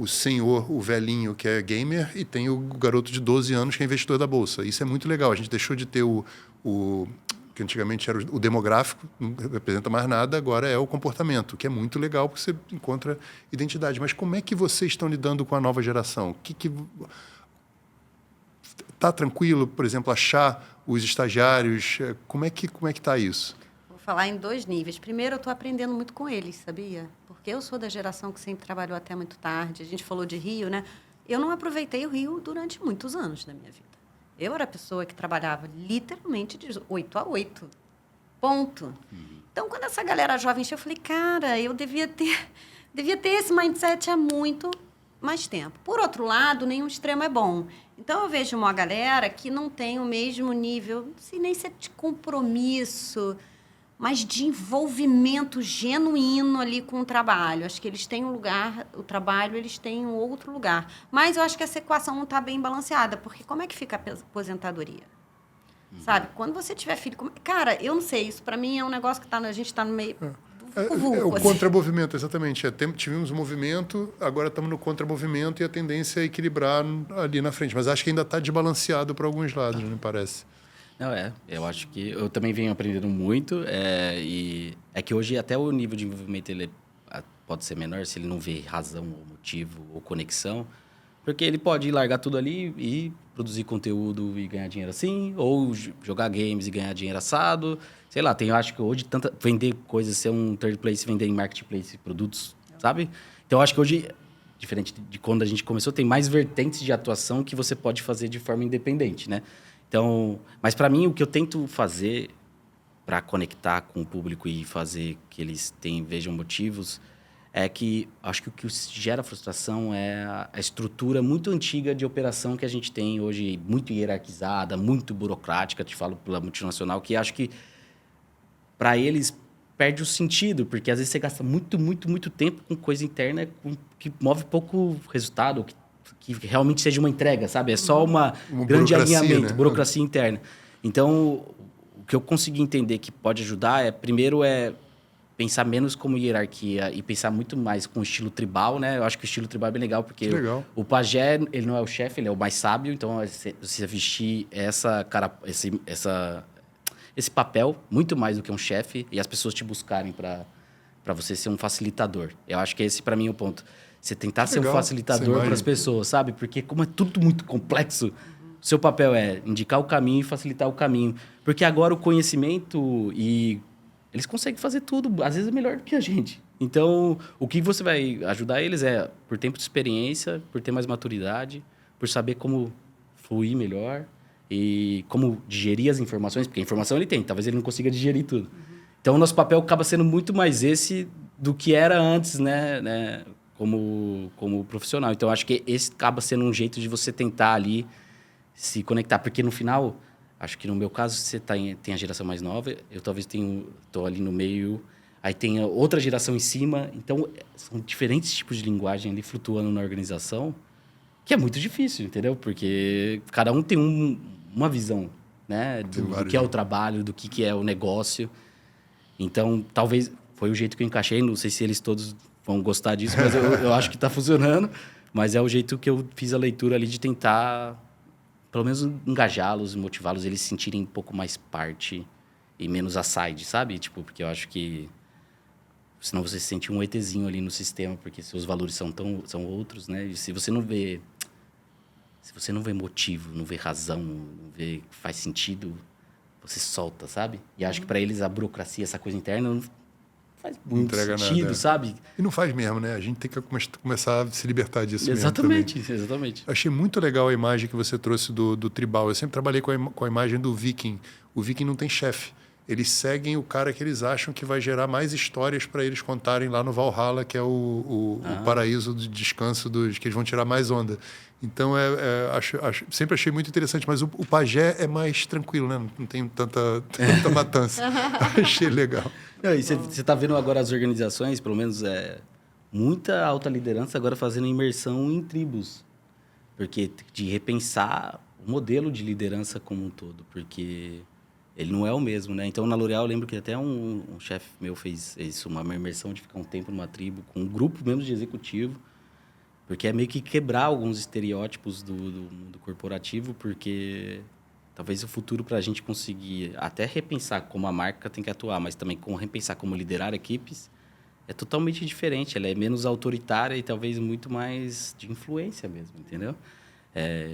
senhor, o velhinho que é gamer e tem o garoto de 12 anos que é investidor da bolsa. Isso é muito legal. A gente deixou de ter o que antigamente era o demográfico, não representa mais nada, agora é o comportamento, que é muito legal porque você encontra identidade. Mas como é que vocês estão lidando com a nova geração? Tá tranquilo, por exemplo, achar os estagiários? Como é que está isso? Falar em 2 níveis. Primeiro, eu estou aprendendo muito com eles, sabia? Porque eu sou da geração que sempre trabalhou até muito tarde. A gente falou de Rio, né? Eu não aproveitei o Rio durante muitos anos da minha vida. Eu era a pessoa que trabalhava literalmente de 8 a 8. Ponto. Então, quando essa galera jovem chegou, eu falei, cara, eu devia ter esse mindset há muito mais tempo. Por outro lado, nenhum extremo é bom. Então, eu vejo uma galera que não tem o mesmo nível, não sei nem se é de compromisso, mas de envolvimento genuíno ali com o trabalho. Acho que eles têm um lugar, o trabalho, eles têm um outro lugar. Mas eu acho que essa equação não está bem balanceada, porque como é que fica a aposentadoria? Sabe? Quando você tiver filho... Cara, eu não sei, isso para mim é um negócio que a gente está no meio do vulco. É o contramovimento, exatamente. Tivemos um movimento, agora estamos no contramovimento e a tendência é equilibrar ali na frente. Mas acho que ainda está desbalanceado para alguns lados, me parece. Não, eu acho que eu também venho aprendendo muito, e é que hoje até o nível de envolvimento ele pode ser menor se ele não vê razão ou motivo ou conexão, porque ele pode largar tudo ali e produzir conteúdo e ganhar dinheiro assim, ou jogar games e ganhar dinheiro assado, sei lá, eu acho que hoje vender coisas, ser um third place, vender em marketplace produtos, sabe? Então eu acho que hoje, diferente de quando a gente começou, tem mais vertentes de atuação que você pode fazer de forma independente, né? Então, mas para mim o que eu tento fazer para conectar com o público e fazer que eles vejam motivos é que acho que o que gera frustração é a estrutura muito antiga de operação que a gente tem hoje, muito hierarquizada, muito burocrática, te falo pela multinacional, que acho que para eles perde o sentido, porque às vezes você gasta muito, muito, muito tempo com coisa interna que move pouco resultado, que realmente seja uma entrega, sabe? É só uma grande alinhamento, né? Burocracia interna. Então, o que eu consegui entender que pode ajudar primeiro pensar menos como hierarquia e pensar muito mais com o estilo tribal, né? Eu acho que o estilo tribal é bem legal, porque o pajé, ele não é o chefe, ele é o mais sábio, então você vestir esse papel muito mais do que um chefe e as pessoas te buscarem para você ser um facilitador. Eu acho que esse, para mim, é o ponto. Você tentar ser um facilitador para as pessoas, sabe? Porque como é tudo muito complexo, o seu papel é indicar o caminho e facilitar o caminho. Porque agora o conhecimento eles conseguem fazer tudo, às vezes melhor do que a gente. Então, o que você vai ajudar eles é por tempo de experiência, por ter mais maturidade, por saber como fluir melhor e como digerir as informações, porque a informação ele tem, talvez ele não consiga digerir tudo. Então, o nosso papel acaba sendo muito mais esse do que era antes, né, como profissional. Então, acho que esse acaba sendo um jeito de você tentar ali se conectar, porque no final, acho que no meu caso, você tem a geração mais nova, eu talvez estou ali no meio, aí tem a outra geração em cima, então são diferentes tipos de linguagem ali flutuando na organização, que é muito difícil, entendeu? Porque cada um tem uma visão, né, do que é o trabalho, do que é o negócio. Então, talvez foi o jeito que eu encaixei, não sei se eles todos vão gostar disso, mas eu acho que está funcionando, mas é o jeito que eu fiz a leitura ali de tentar pelo menos engajá-los, motivá-los, eles se sentirem um pouco mais parte e menos aside, sabe? Tipo, porque eu acho que senão você se sente um ETzinho ali no sistema, porque seus valores são outros, né? E se você não vê motivo, não vê razão, não vê que faz sentido, você solta, sabe? E acho que para eles a burocracia, essa coisa interna, não faz muito sentido, nada, sabe? E não faz mesmo, né? A gente tem que começar a se libertar disso exatamente, mesmo. Exatamente. Achei muito legal a imagem que você trouxe do tribal. Eu sempre trabalhei com a imagem do viking. O viking não tem chefe. Eles seguem o cara que eles acham que vai gerar mais histórias para eles contarem lá no Valhalla, que é o paraíso de descanso que eles vão tirar mais onda. Então, sempre achei muito interessante. Mas o pajé é mais tranquilo, né? Não tem tanta matança. Achei legal. E você está vendo agora as organizações, pelo menos muita alta liderança agora fazendo imersão em tribos. Porque de repensar o modelo de liderança como um todo. Porque ele não é o mesmo, né? Então, na L'Oréal, eu lembro que até um chefe meu fez isso, uma imersão de ficar um tempo numa tribo, com um grupo mesmo de executivo. Porque é meio que quebrar alguns estereótipos do mundo corporativo, porque talvez o futuro para a gente conseguir até repensar como a marca tem que atuar, mas também repensar como liderar equipes, é totalmente diferente. Ela é menos autoritária e talvez muito mais de influência mesmo, entendeu?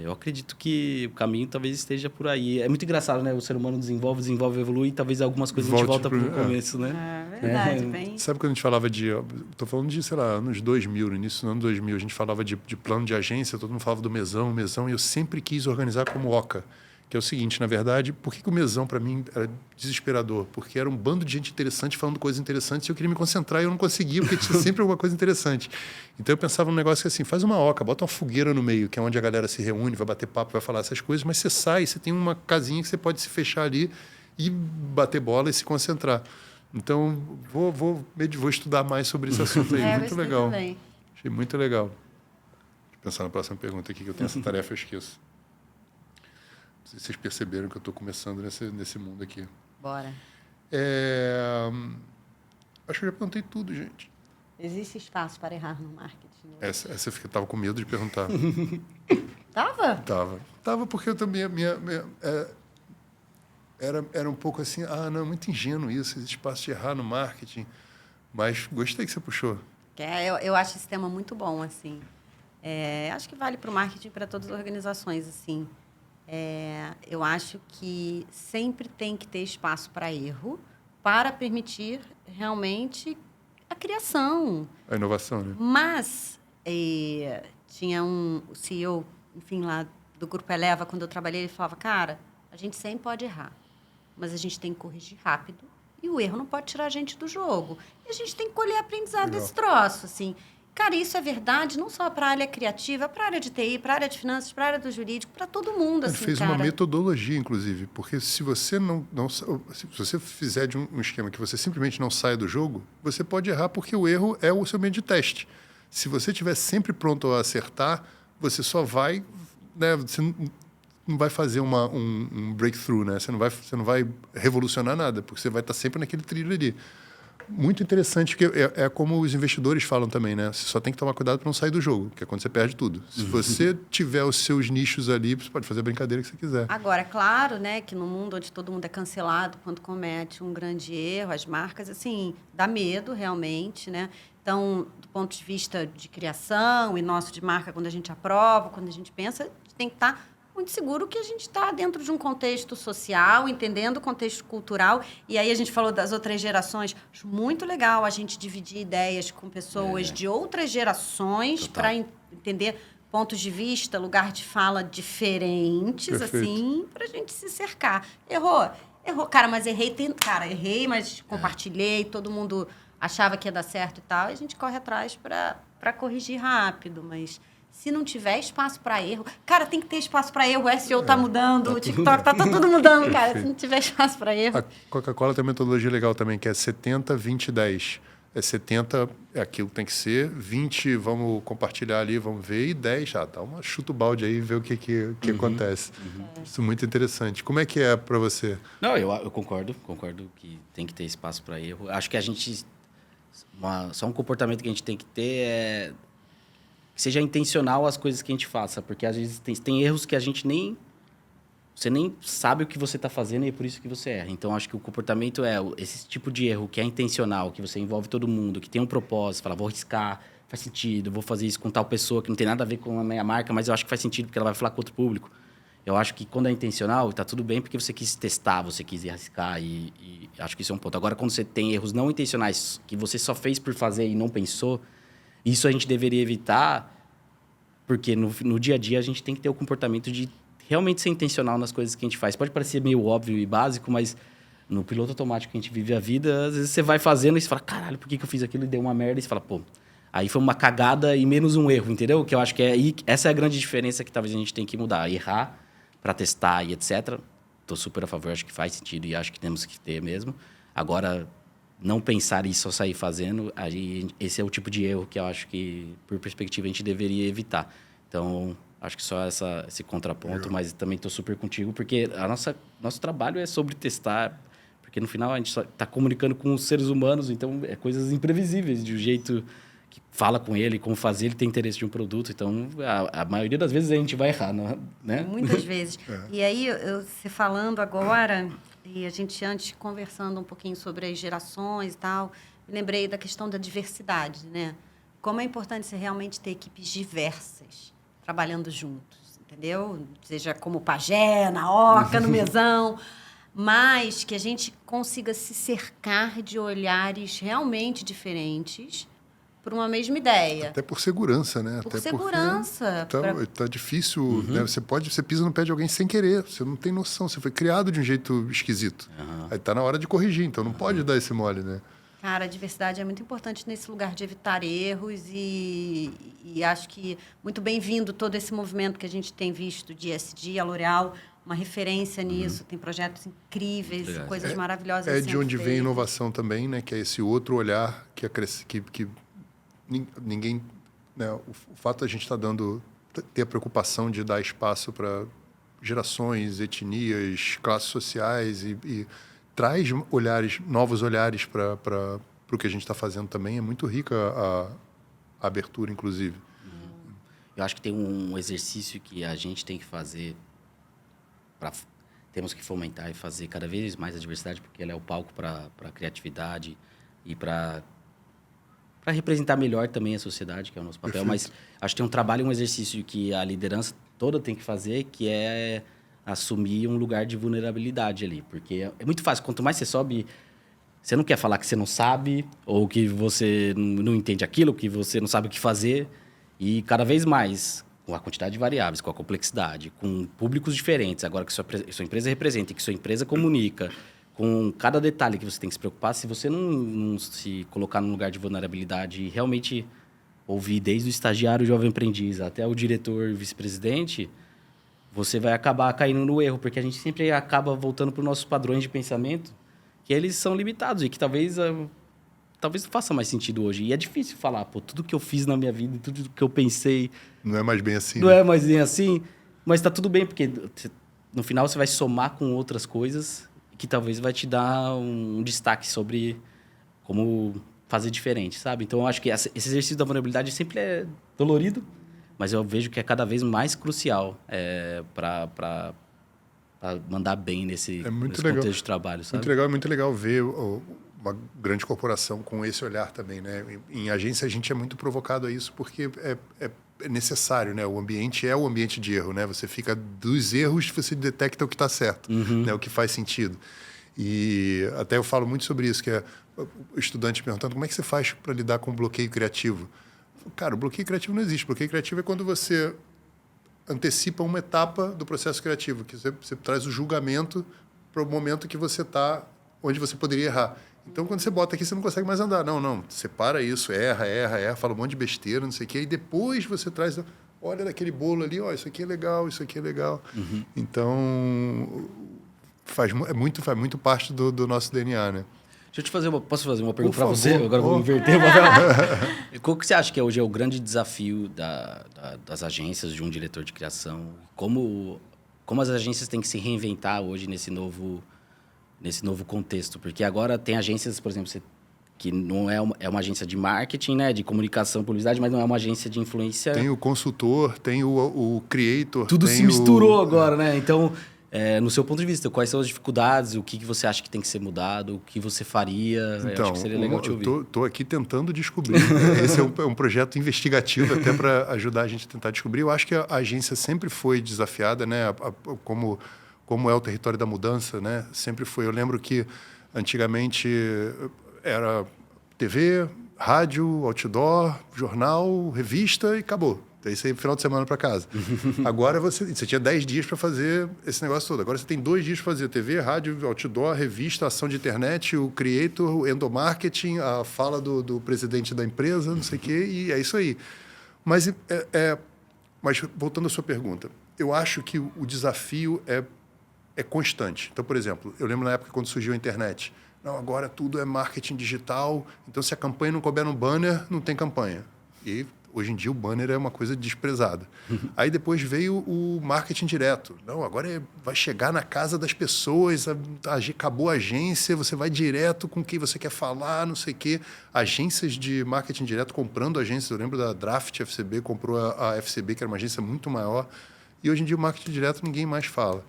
Eu acredito que o caminho talvez esteja por aí. É muito engraçado, né? O ser humano desenvolve, evolui e talvez algumas coisas a gente volta para o começo, né? É verdade, bem. Sabe quando a gente falava estou falando de, sei lá, anos 2000, no início do ano 2000, a gente falava de plano de agência, todo mundo falava do mesão, e eu sempre quis organizar como OCA. Que é o seguinte, na verdade, por que o mesão, para mim, era desesperador? Porque era um bando de gente interessante falando coisas interessantes e eu queria me concentrar e eu não conseguia, porque tinha sempre alguma coisa interessante. Então eu pensava num negócio que assim, faz uma oca, bota uma fogueira no meio, que é onde a galera se reúne, vai bater papo, vai falar essas coisas, mas você sai, você tem uma casinha que você pode se fechar ali e bater bola e se concentrar. Então, vou estudar mais sobre esse assunto aí. Muito legal. Também. Achei muito legal. Deixa eu pensar na próxima pergunta aqui, que eu tenho essa tarefa, eu esqueço. Não sei se vocês perceberam que eu estou começando nesse mundo aqui. Bora. Acho que eu já perguntei tudo, gente. Existe espaço para errar no marketing? Essa eu estava com medo de perguntar. Tava? Tava porque eu também... Era um pouco assim, não, é muito ingênuo isso, existe espaço de errar no marketing. Mas gostei que você puxou. Eu acho esse tema muito bom, assim. Acho que vale para o marketing e para todas as organizações, assim. Eu acho que sempre tem que ter espaço para erro, para permitir realmente a criação. A inovação, né? Mas tinha o CEO, enfim, lá do Grupo Eleva, quando eu trabalhei, ele falava, cara, a gente sempre pode errar, mas a gente tem que corrigir rápido e o erro não pode tirar a gente do jogo. E a gente tem que colher aprendizado desse troço, assim. Cara, isso é verdade não só para a área criativa, para a área de TI, para a área de finanças, para a área do jurídico, para todo mundo. Ele fez uma metodologia, inclusive, porque se você se você fizer de um esquema que você simplesmente não saia do jogo, você pode errar porque o erro é o seu meio de teste. Se você estiver sempre pronto a acertar, você só vai, né, você não vai fazer um breakthrough, né? Você não vai revolucionar nada, porque você vai estar sempre naquele trilho ali. Muito interessante, porque é como os investidores falam também, né? Você só tem que tomar cuidado para não sair do jogo, que é quando você perde tudo. Se você tiver os seus nichos ali, você pode fazer a brincadeira que você quiser. Agora, é claro, né, que no mundo onde todo mundo é cancelado quando comete um grande erro, as marcas, assim, dá medo realmente, né? Então, do ponto de vista de criação e nosso de marca, quando a gente aprova, quando a gente pensa, a gente tem que estar muito seguro que a gente está dentro de um contexto social, entendendo o contexto cultural. E aí a gente falou das outras gerações. Acho muito legal a gente dividir ideias com pessoas de outras gerações para entender pontos de vista, lugar de fala diferentes, Perfeito. assim, para a gente se cercar. Errou. Cara, mas errei. Errei, mas compartilhei. Todo mundo achava que ia dar certo e tal. E a gente corre atrás para corrigir rápido, mas... Se não tiver espaço para erro... Cara, tem que ter espaço para erro. O SEO tá mudando, o TikTok tá tudo mudando, cara. Se não tiver espaço para erro... A Coca-Cola tem uma metodologia legal também, que é 70, 20, 10. 70 é aquilo que tem que ser, 20 vamos compartilhar ali, vamos ver, e 10 chuta o balde aí e vê o que acontece. Isso é muito interessante. Como é que é para você? Não, eu concordo que tem que ter espaço para erro. Acho que a gente... só um comportamento que a gente tem que ter é... que seja intencional as coisas que a gente faça, porque às vezes tem erros que a gente nem... Você nem sabe o que você está fazendo e é por isso que você erra. Então, acho que o comportamento é esse tipo de erro que é intencional, que você envolve todo mundo, que tem um propósito, fala, vou arriscar, faz sentido, vou fazer isso com tal pessoa que não tem nada a ver com a minha marca, mas eu acho que faz sentido porque ela vai falar com outro público. Eu acho que quando é intencional, está tudo bem porque você quis testar, você quis arriscar e acho que isso é um ponto. Agora, quando você tem erros não intencionais, que você só fez por fazer e não pensou, isso a gente deveria evitar, porque no dia a dia a gente tem que ter o comportamento de realmente ser intencional nas coisas que a gente faz. Pode parecer meio óbvio e básico, mas no piloto automático que a gente vive a vida, às vezes você vai fazendo e você fala, caralho, por que eu fiz aquilo e deu uma merda? E você fala, pô, aí foi uma cagada e menos um erro, entendeu? Que eu acho que essa é a grande diferença que talvez a gente tenha que mudar. Errar para testar e etc. Estou super a favor, acho que faz sentido e acho que temos que ter mesmo. Agora, não pensar e só sair fazendo, aí esse é o tipo de erro que eu acho que, por perspectiva, a gente deveria evitar. Então, acho que só esse contraponto, mas também estou super contigo, porque nosso trabalho é sobre testar, porque no final a gente está comunicando com os seres humanos, então é coisas imprevisíveis, de um jeito que fala com ele, como fazer, ele tem interesse de um produto, então a maioria das vezes a gente vai errar, né? Muitas vezes. E aí, você falando agora, e a gente antes conversando um pouquinho sobre as gerações e tal, me lembrei da questão da diversidade, né? Como é importante você realmente ter equipes diversas trabalhando juntos, entendeu? Seja como pajé, na oca, no mesão, mas que a gente consiga se cercar de olhares realmente diferentes por uma mesma ideia. Até por segurança, né? Por segurança. Tá difícil, né? Você pisa no pé de alguém sem querer, você não tem noção, você foi criado de um jeito esquisito. Aí tá na hora de corrigir, então não pode dar esse mole, né? Cara, a diversidade é muito importante nesse lugar de evitar erros e acho que muito bem-vindo todo esse movimento que a gente tem visto de ESG, a L'Oréal, uma referência nisso, tem projetos incríveis, coisas maravilhosas. É de onde vem a inovação também, né? Que é esse outro olhar que ninguém, né? O fato de a gente ter a preocupação de dar espaço para gerações, etnias, classes sociais e traz novos olhares para o que a gente está fazendo também. É muito rica a abertura, inclusive. Eu acho que tem um exercício que a gente tem que fazer, temos que fomentar e fazer cada vez mais a diversidade, porque ela é o palco para a criatividade e para representar melhor também a sociedade, que é o nosso papel. Perfeito. Mas acho que tem um trabalho, um exercício que a liderança toda tem que fazer, que é assumir um lugar de vulnerabilidade ali. Porque é muito fácil. Quanto mais você sobe, você não quer falar que você não sabe, ou que você não entende aquilo, que você não sabe o que fazer. E cada vez mais, com a quantidade de variáveis, com a complexidade, com públicos diferentes, agora que sua empresa representa, que sua empresa comunica, com cada detalhe que você tem que se preocupar, se você não se colocar num lugar de vulnerabilidade e realmente ouvir desde o estagiário, o jovem aprendiz, até o diretor, vice-presidente, você vai acabar caindo no erro, porque a gente sempre acaba voltando para os nossos padrões de pensamento, que eles são limitados e que talvez não faça mais sentido hoje. E é difícil falar, pô, tudo que eu fiz na minha vida, tudo que eu pensei... Não é mais bem assim, Não né? é mais bem assim, mas está tudo bem, porque no final você vai somar com outras coisas que talvez vai te dar um destaque sobre como fazer diferente, sabe? Então, eu acho que esse exercício da vulnerabilidade sempre é dolorido, mas eu vejo que é cada vez mais crucial para mandar bem nesse contexto de trabalho, sabe? Muito legal ver uma grande corporação com esse olhar também, né? Em agência, a gente é muito provocado a isso, porque é é necessário, né? O ambiente é o ambiente de erro, né? Você fica dos erros, você detecta o que está certo, né? O que faz sentido. E até eu falo muito sobre isso, que é o estudante perguntando como é que você faz para lidar com bloqueio criativo. Cara, o bloqueio criativo não existe. O bloqueio criativo é quando você antecipa uma etapa do processo criativo, que você traz o julgamento para o momento que você está, onde você poderia errar. Então, quando você bota aqui, você não consegue mais andar. Não, separa isso, erra, fala um monte de besteira, não sei o quê, e depois você traz, olha daquele bolo ali, isso aqui é legal, isso aqui é legal. Então, faz muito parte do nosso DNA, né? Deixa eu posso fazer uma pergunta para Por você? favor. Agora eu vou inverter o papel. Qual que você acha que hoje é o grande desafio das agências, de um diretor de criação? Como as agências têm que se reinventar hoje nesse novo contexto? Porque agora tem agências, por exemplo, que não é uma agência de marketing, né, de comunicação, publicidade, mas não é uma agência de influência. Tem o consultor, tem o creator. Tudo tem se misturou agora, né? Então, no seu ponto de vista, quais são as dificuldades, o que você acha que tem que ser mudado, o que você faria? Eu acho que seria legal te ouvir. Estou aqui tentando descobrir. Esse é um projeto investigativo até para ajudar a gente a tentar descobrir. Eu acho que a agência sempre foi desafiada, né? Como é o território da mudança, né? Sempre foi. Eu lembro que antigamente era TV, rádio, outdoor, jornal, revista e acabou. Daí você ia final de semana para casa. Agora você tinha 10 dias para fazer esse negócio todo. Agora você tem 2 dias para fazer TV, rádio, outdoor, revista, ação de internet, o creator, o endomarketing, a fala do presidente da empresa, não sei o quê, e é isso aí. Mas voltando à sua pergunta, eu acho que o desafio é constante. Então, por exemplo, eu lembro na época quando surgiu a internet. Não, agora tudo é marketing digital, então se a campanha não couber no banner, não tem campanha. E hoje em dia o banner é uma coisa desprezada. Aí depois veio o marketing direto. Não, agora vai chegar na casa das pessoas, acabou a agência, você vai direto com quem você quer falar, não sei o quê. Agências de marketing direto comprando agências. Eu lembro da Draft FCB, comprou a FCB, que era uma agência muito maior. E hoje em dia o marketing direto ninguém mais fala.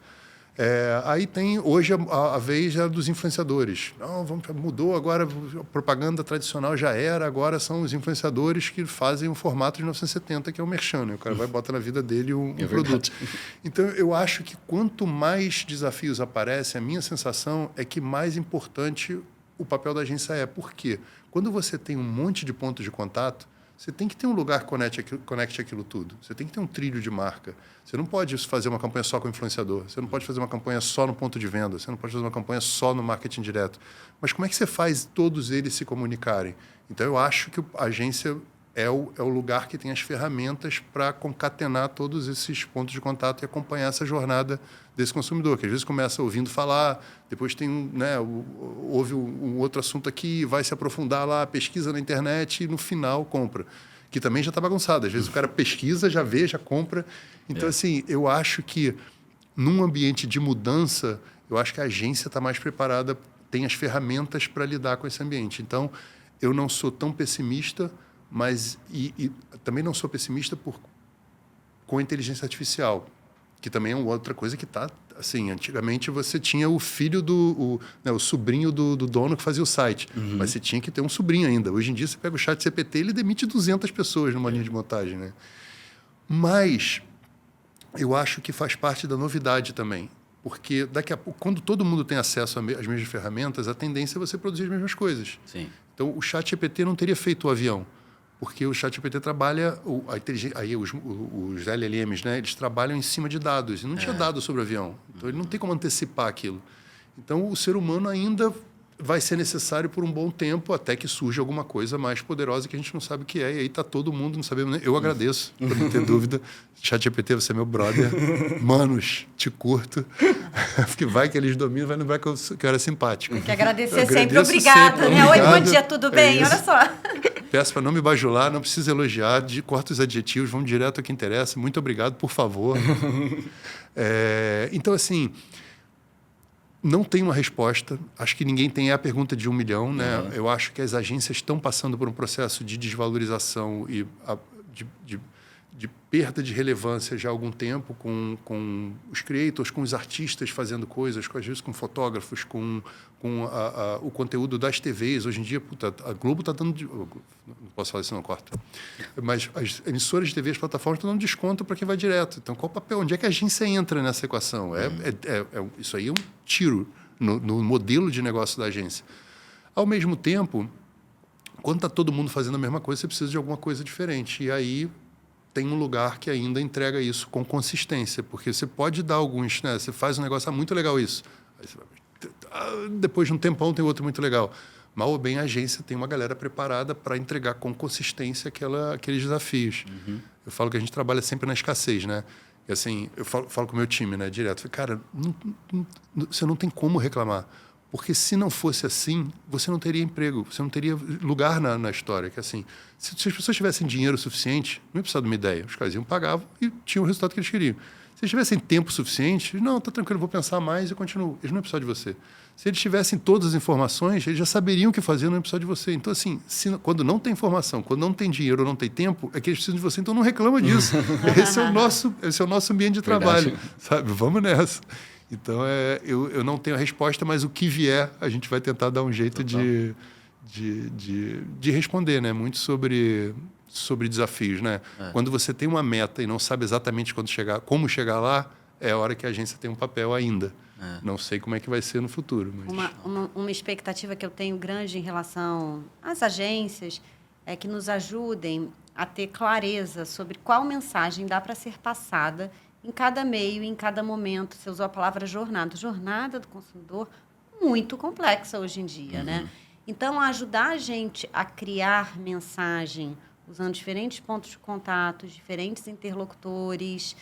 Aí tem, hoje, a vez dos influenciadores. Não, mudou agora, a propaganda tradicional já era, agora são os influenciadores que fazem o formato de 1970, que é o merchan, né? O cara vai botar na vida dele um produto. Então, eu acho que quanto mais desafios aparecem, a minha sensação é que mais importante o papel da agência é. Por quê? Quando você tem um monte de pontos de contato, você tem que ter um lugar que conecte aquilo tudo. Você tem que ter um trilho de marca. Você não pode fazer uma campanha só com o influenciador. Você não pode fazer uma campanha só no ponto de venda. Você não pode fazer uma campanha só no marketing direto. Mas como é que você faz todos eles se comunicarem? Então, eu acho que a agência é o lugar que tem as ferramentas para concatenar todos esses pontos de contato e acompanhar essa jornada desse consumidor, que às vezes começa ouvindo falar, depois tem ouve um outro assunto aqui, vai se aprofundar lá, pesquisa na internet e no final compra, que também já está bagunçado. Às vezes o cara pesquisa, já vê, já compra. Então, assim, eu acho que num ambiente de mudança, eu acho que a agência está mais preparada, tem as ferramentas para lidar com esse ambiente. Então, eu não sou tão pessimista, mas também não sou pessimista com a inteligência artificial, que também é uma outra coisa que está... Assim, antigamente você tinha o filho o sobrinho do dono que fazia o site, mas você tinha que ter um sobrinho ainda. Hoje em dia você pega o ChatGPT, ele demite 200 pessoas numa linha de montagem, né? Mas eu acho que faz parte da novidade também, porque daqui a pouco, quando todo mundo tem acesso às mesmas ferramentas, a tendência é você produzir as mesmas coisas. Sim. Então, o ChatGPT não teria feito o avião, porque o ChatGPT trabalha, os LLMs, né, eles trabalham em cima de dados, e não tinha dados sobre o avião, então ele não tem como antecipar aquilo. Então, o ser humano ainda vai ser necessário por um bom tempo, até que surja alguma coisa mais poderosa que a gente não sabe o que é, e aí está todo mundo, não sabemos nem... Eu agradeço, por não ter dúvida. ChatGPT, você é meu brother. Manos, te curto. Porque vai que eles dominam, vai lembrar que eu era simpático. Que agradecer sempre, obrigada. Né? Oi, bom dia, tudo bem? Olha só. Peço para não me bajular, não precisa elogiar, corta os adjetivos, vamos direto ao que interessa. Muito obrigado, por favor. Então, assim, não tem uma resposta. Acho que ninguém tem a pergunta de 1 milhão. Né? Eu acho que as agências estão passando por um processo de desvalorização e de perda de relevância já há algum tempo com os creators, com os artistas fazendo coisas, às vezes com fotógrafos, com o conteúdo das TVs. Hoje em dia, puta, a Globo está dando... Não posso falar isso, não, corta. Mas as emissoras de TV, as plataformas estão dando desconto para quem vai direto. Então, qual o papel? Onde é que a agência entra nessa equação? Isso aí é um tiro no modelo de negócio da agência. Ao mesmo tempo, quando está todo mundo fazendo a mesma coisa, você precisa de alguma coisa diferente. E aí tem um lugar que ainda entrega isso com consistência, porque você pode dar alguns... Né, você faz um negócio, muito legal isso. Aí você vai, depois de um tempão tem outro muito legal. Mal ou bem, a agência tem uma galera preparada para entregar com consistência aqueles desafios. Uhum. Eu falo que a gente trabalha sempre na escassez, né? E assim, eu falo com o meu time, né, direto. Falei, cara, você não tem como reclamar. Porque se não fosse assim, você não teria emprego, você não teria lugar na história. Que assim, se as pessoas tivessem dinheiro suficiente, não ia precisar de uma ideia. Os caras iam, pagavam e tinham o resultado que eles queriam. Se eles tivessem tempo suficiente, não, tá tranquilo, vou pensar mais e continuo. Eles não iam precisar de você. Se eles tivessem todas as informações, eles já saberiam o que fazer, não iam precisar de você. Então, assim, quando não tem informação, quando não tem dinheiro ou não tem tempo, é que eles precisam de você, então não reclama disso. Esse é o nosso ambiente de trabalho. Sabe? Vamos nessa. Então, eu não tenho a resposta, mas o que vier, a gente vai tentar dar um jeito de responder, né? Muito sobre desafios, né? Quando você tem uma meta e não sabe exatamente como chegar lá, é a hora que a agência tem um papel ainda. Não sei como é que vai ser no futuro. Mas... Uma expectativa que eu tenho grande em relação às agências é que nos ajudem a ter clareza sobre qual mensagem dá para ser passada em cada meio, em cada momento. Você usou a palavra jornada. Jornada do consumidor muito complexa hoje em dia, né? Então, ajudar a gente a criar mensagem usando diferentes pontos de contato, diferentes interlocutores,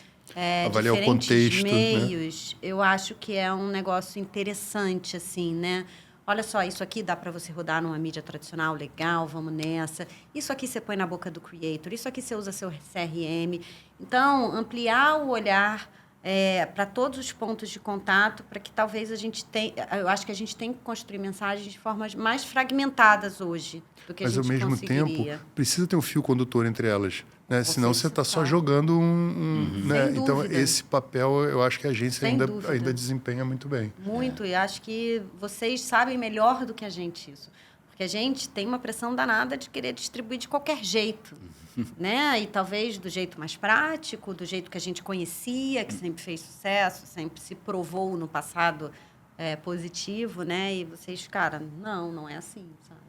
avaliar diferentes o contexto, meios, né? Eu acho que é um negócio interessante, assim, né? Olha só, isso aqui dá para você rodar numa mídia tradicional, legal, vamos nessa. Isso aqui você põe na boca do creator, isso aqui você usa seu CRM. Então, ampliar o olhar para todos os pontos de contato, para que talvez a gente tenha... Eu acho que a gente tem que construir mensagens de formas mais fragmentadas hoje do que a gente conseguiria. Mas, ao mesmo tempo, precisa ter um fio condutor entre elas. Né? Senão você está só jogando né? Então, esse papel, eu acho que a agência ainda desempenha muito bem. Muito, e acho que vocês sabem melhor do que a gente isso. Porque a gente tem uma pressão danada de querer distribuir de qualquer jeito. Né? E talvez do jeito mais prático, do jeito que a gente conhecia, que sempre fez sucesso, sempre se provou no passado positivo, né? E vocês, cara, não é assim, sabe?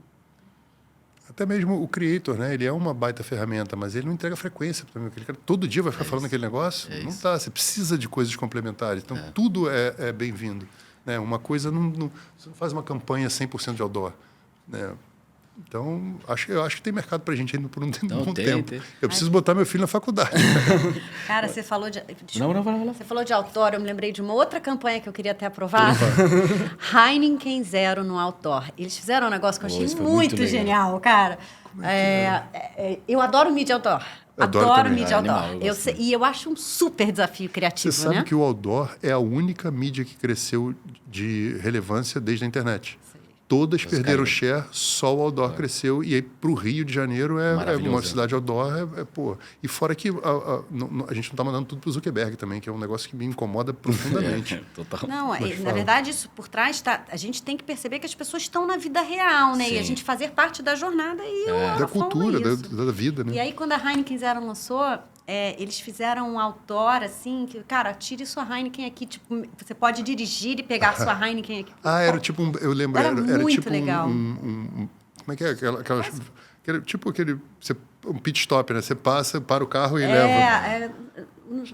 Até mesmo o creator, né? Ele é uma baita ferramenta, mas ele não entrega frequência para mim. Aquele cara todo dia vai ficar falando aquele negócio? Não tá. Você precisa de coisas complementares. Então, tudo é bem-vindo. Né? Uma coisa... você não faz uma campanha 100% de outdoor. Né? Então, eu acho que tem mercado para a gente ainda por um bom tempo. Eu preciso botar meu filho na faculdade. Cara, você falou de... Não. Você falou de outdoor, eu me lembrei de uma outra campanha que eu queria ter aprovado. Heineken Zero no outdoor. Eles fizeram um negócio que eu achei muito genial, cara. Eu adoro mídia outdoor. Adoro mídia outdoor. E eu acho um super desafio criativo, Você sabe que o outdoor é a única mídia que cresceu de relevância desde a internet. Todas perderam share, só o outdoor cresceu. E aí, para o Rio de Janeiro, é uma cidade outdoor. Pô. E fora que a gente não está mandando tudo para o Zuckerberg também, que é um negócio que me incomoda profundamente. Total. Não, na verdade, isso por trás, a gente tem que perceber que as pessoas estão na vida real, né? Sim. E a gente fazer parte da jornada e da cultura, da vida, né? E aí, quando a Heineken Zero lançou... eles fizeram um outdoor, assim, que, cara, tire sua Heineken aqui, tipo, você pode dirigir e pegar sua Heineken aqui. Era tipo eu lembro, era muito tipo legal. Como é que é? Era tipo um pit stop, né? Você passa, para o carro e leva.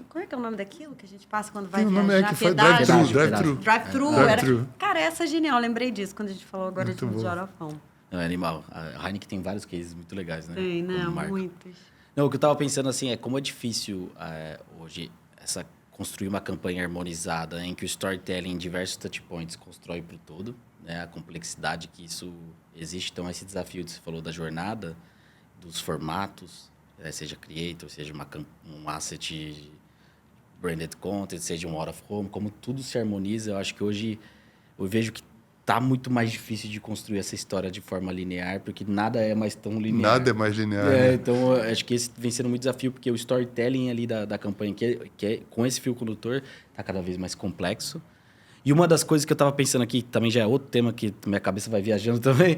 Como é que é o nome daquilo que a gente passa quando vai viajar? O nome é que foi drive-thru. Cara, essa é genial, lembrei disso quando a gente falou agora de Jorafão. Não, é animal. A Heineken tem vários cases muito legais, né? Tem, não, muitos. Não, o que eu estava pensando assim é como é difícil hoje construir uma campanha harmonizada em que o storytelling em diversos touchpoints constrói para o todo, né? A complexidade que isso existe. Então, esse desafio que você falou da jornada, dos formatos, seja creator, seja um asset branded content, seja um out of home, como tudo se harmoniza. Eu acho que hoje eu vejo que tá muito mais difícil de construir essa história de forma linear, porque nada é mais tão linear. Nada é mais linear. Né? Então, acho que esse vem sendo muito desafio, porque o storytelling ali da campanha, que é com esse fio condutor, tá cada vez mais complexo. E uma das coisas que eu tava pensando aqui, também já é outro tema que minha cabeça vai viajando também,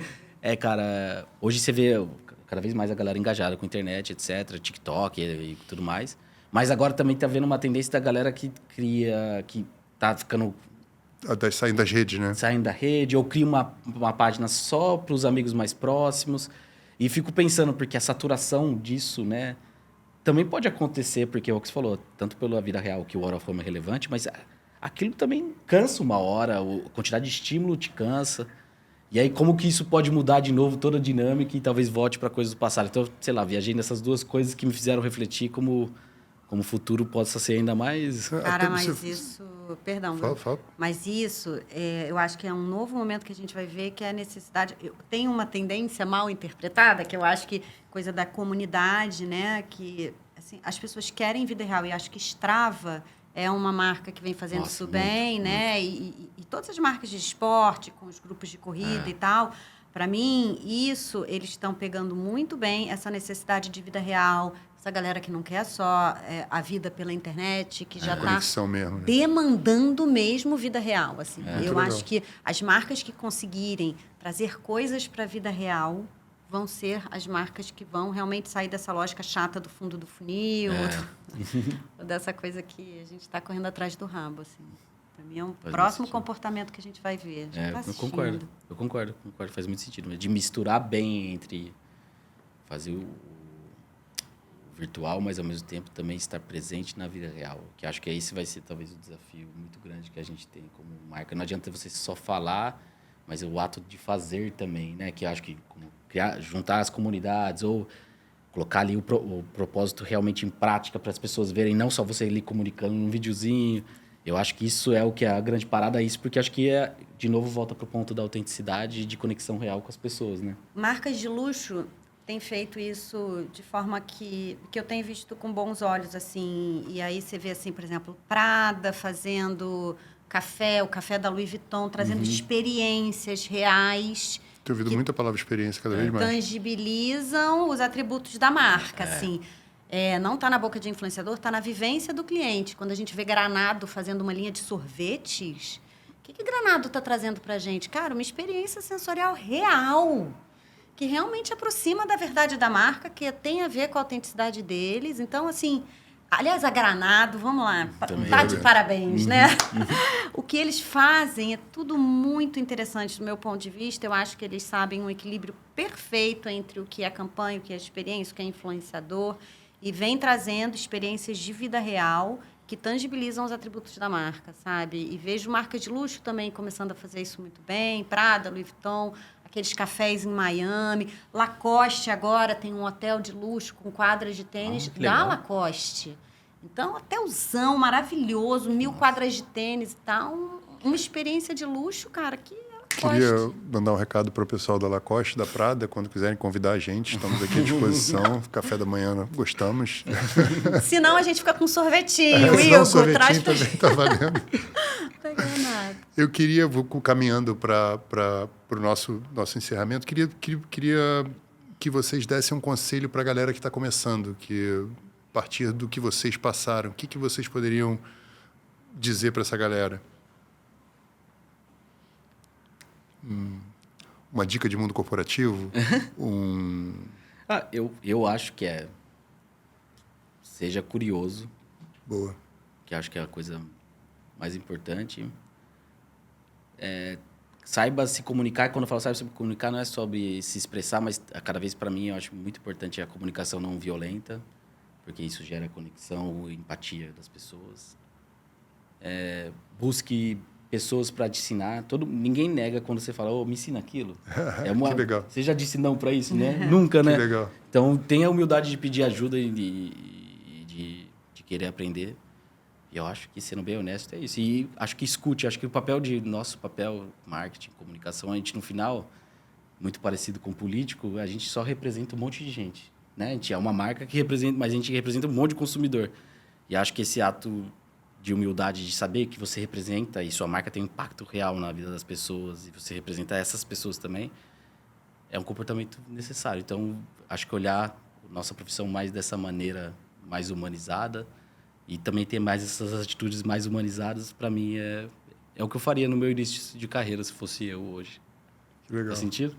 cara, hoje você vê cada vez mais a galera engajada com internet, etc., TikTok e tudo mais. Mas agora também tá vendo uma tendência da galera que tá ficando... Saindo das redes, né? Saindo da rede, ou cria uma página só para os amigos mais próximos. E fico pensando, porque a saturação disso, né? Também pode acontecer, porque é o que você falou, tanto pela vida real, que o Hora of Fame é relevante, mas aquilo também cansa uma hora, a quantidade de estímulo te cansa. E aí, como que isso pode mudar de novo toda a dinâmica e talvez volte para coisas do passado? Então, sei lá, viajei nessas duas coisas que me fizeram refletir como o futuro possa ser ainda mais... Cara, mas isso... Perdão. Fala. Mas isso, eu acho que é um novo momento que a gente vai ver, que é a necessidade... Tem uma tendência mal interpretada, que eu acho que coisa da comunidade, né? Que assim, as pessoas querem vida real. E acho que Strava é uma marca que vem fazendo isso bem, né? E todas as marcas de esporte, com os grupos de corrida e tal... Para mim, eles estão pegando muito bem essa necessidade de vida real, essa galera que não quer só a vida pela internet, que já está demandando mesmo vida real. Assim. Eu acho que as marcas que conseguirem trazer coisas para a vida real vão ser as marcas que vão realmente sair dessa lógica chata do fundo do funil, dessa coisa que a gente está correndo atrás do rabo, assim. Para mim é um próximo comportamento que a gente vai ver. Eu concordo. Faz muito sentido. De misturar bem entre fazer o virtual, mas ao mesmo tempo também estar presente na vida real. Que acho que esse vai ser talvez o desafio muito grande que a gente tem como marca. Não adianta você só falar, mas o ato de fazer também, né? Que acho que juntar as comunidades ou colocar ali o propósito realmente em prática para as pessoas verem, não só você ali comunicando num videozinho. Eu acho que isso é o que é a grande parada, porque acho que de novo, volta para o ponto da autenticidade e de conexão real com as pessoas, né? Marcas de luxo têm feito isso de forma que eu tenho visto com bons olhos, assim. E aí você vê, assim, por exemplo, Prada fazendo o café da Louis Vuitton, trazendo experiências reais. Tenho ouvido muita palavra experiência cada vez mais. Tangibilizam os atributos da marca, assim. Não está na boca de influenciador, está na vivência do cliente. Quando a gente vê Granado fazendo uma linha de sorvetes, o que Granado está trazendo para a gente? Cara, uma experiência sensorial real, que realmente aproxima da verdade da marca, que tem a ver com a autenticidade deles. Então, assim, aliás, a Granado, vamos lá, tá de parabéns, né? O que eles fazem é tudo muito interessante do meu ponto de vista. Eu acho que eles sabem um equilíbrio perfeito entre o que é campanha, o que é experiência, o que é influenciador, e vem trazendo experiências de vida real que tangibilizam os atributos da marca, sabe? E vejo marcas de luxo também começando a fazer isso muito bem. Prada, Louis Vuitton, aqueles cafés em Miami. Lacoste agora tem um hotel de luxo com quadras de tênis da Lacoste. Então, hotelzão maravilhoso, 1000 quadras de tênis e tal. Uma experiência de luxo, cara, que Queria mandar um recado para o pessoal da Lacoste, da Prada, quando quiserem convidar a gente, estamos aqui à disposição. Café da manhã, gostamos. Se não, a gente fica com sorvetinho, Igor. Sorvetinho também está valendo. Eu queria, vou caminhando para o nosso encerramento, queria que vocês dessem um conselho para a galera que está começando, que a partir do que vocês passaram, o que vocês poderiam dizer para essa galera? Uma dica de mundo corporativo? Eu acho que seja curioso. Boa. Que acho que é a coisa mais importante. Saiba se comunicar. Quando eu falo saiba se comunicar, não é sobre se expressar, mas cada vez para mim eu acho muito importante a comunicação não violenta, porque isso gera conexão e empatia das pessoas. Busque pessoas para te ensinar. Ninguém nega quando você fala, me ensina aquilo. Que legal. Você já disse não para isso, né? Nunca, né? Que legal. Então, tenha a humildade de pedir ajuda e de querer aprender. E eu acho que, sendo bem honesto, é isso. E acho que escute. Acho que nosso papel, marketing, comunicação, a gente, no final, muito parecido com político, a gente só representa um monte de gente. Né? A gente é uma marca que representa, mas a gente representa um monte de consumidor. E acho que esse ato de humildade, de saber que você representa e sua marca tem um impacto real na vida das pessoas e você representa essas pessoas também, é um comportamento necessário. Então, acho que olhar nossa profissão mais dessa maneira, mais humanizada, e também ter mais essas atitudes mais humanizadas, para mim, é o que eu faria no meu início de carreira, se fosse eu hoje. Que legal. Faz sentido?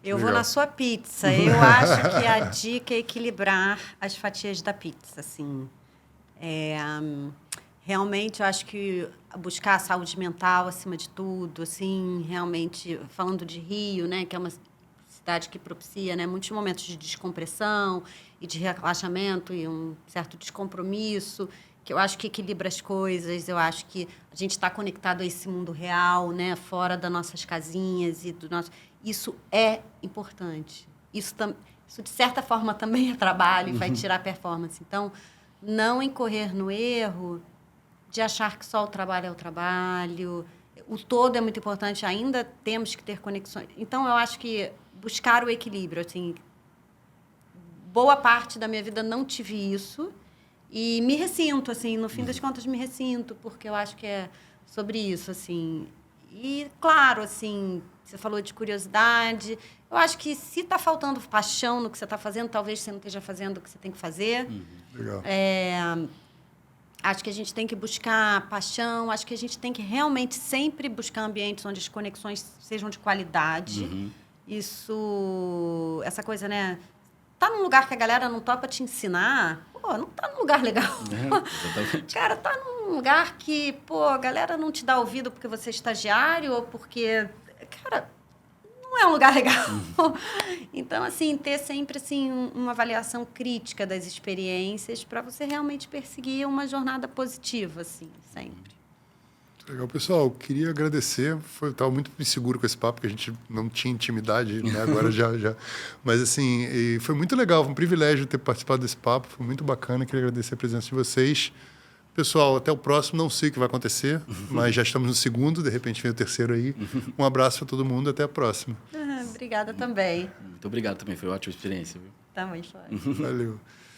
Eu Legal. vou na sua pizza. Eu acho que a dica é equilibrar as fatias da pizza, assim. Realmente, eu acho que buscar a saúde mental acima de tudo, assim, realmente, falando de Rio, né, que é uma cidade que propicia, né, muitos momentos de descompressão e de relaxamento e um certo descompromisso, que eu acho que equilibra as coisas. Eu acho que a gente está conectado a esse mundo real, né, fora das nossas casinhas e do nosso... Isso é importante. Isso, de certa forma, também é trabalho e vai tirar a performance. Então, não incorrer no erro de achar que só o trabalho é o trabalho. O todo é muito importante, ainda temos que ter conexões. Então, eu acho que buscar o equilíbrio, assim, boa parte da minha vida não tive isso e me ressinto, assim, no fim das contas me ressinto, porque eu acho que é sobre isso, assim. E, claro, assim, você falou de curiosidade, eu acho que se está faltando paixão no que você está fazendo, talvez você não esteja fazendo o que você tem que fazer. Legal. Acho que a gente tem que buscar paixão, acho que a gente tem que realmente sempre buscar ambientes onde as conexões sejam de qualidade. Isso, essa coisa, né? Tá num lugar que a galera não topa te ensinar, pô, não tá num lugar legal. Exatamente. Cara, tá num lugar que, pô, a galera não te dá ouvido porque você é estagiário ou porque... Cara, não é um lugar legal. Então, assim, ter sempre assim, uma avaliação crítica das experiências para você realmente perseguir uma jornada positiva, assim, sempre. Legal, pessoal. Queria agradecer. Estava muito inseguro com esse papo, porque a gente não tinha intimidade, né? Agora já. Mas, assim, foi muito legal, foi um privilégio ter participado desse papo. Foi muito bacana. Queria agradecer a presença de vocês. Pessoal, até o próximo. Não sei o que vai acontecer, mas já estamos no segundo. De repente vem o terceiro aí. Um abraço para todo mundo. Até a próxima. Obrigada também. Muito obrigado também. Foi uma ótima experiência, viu? Também foi. Valeu.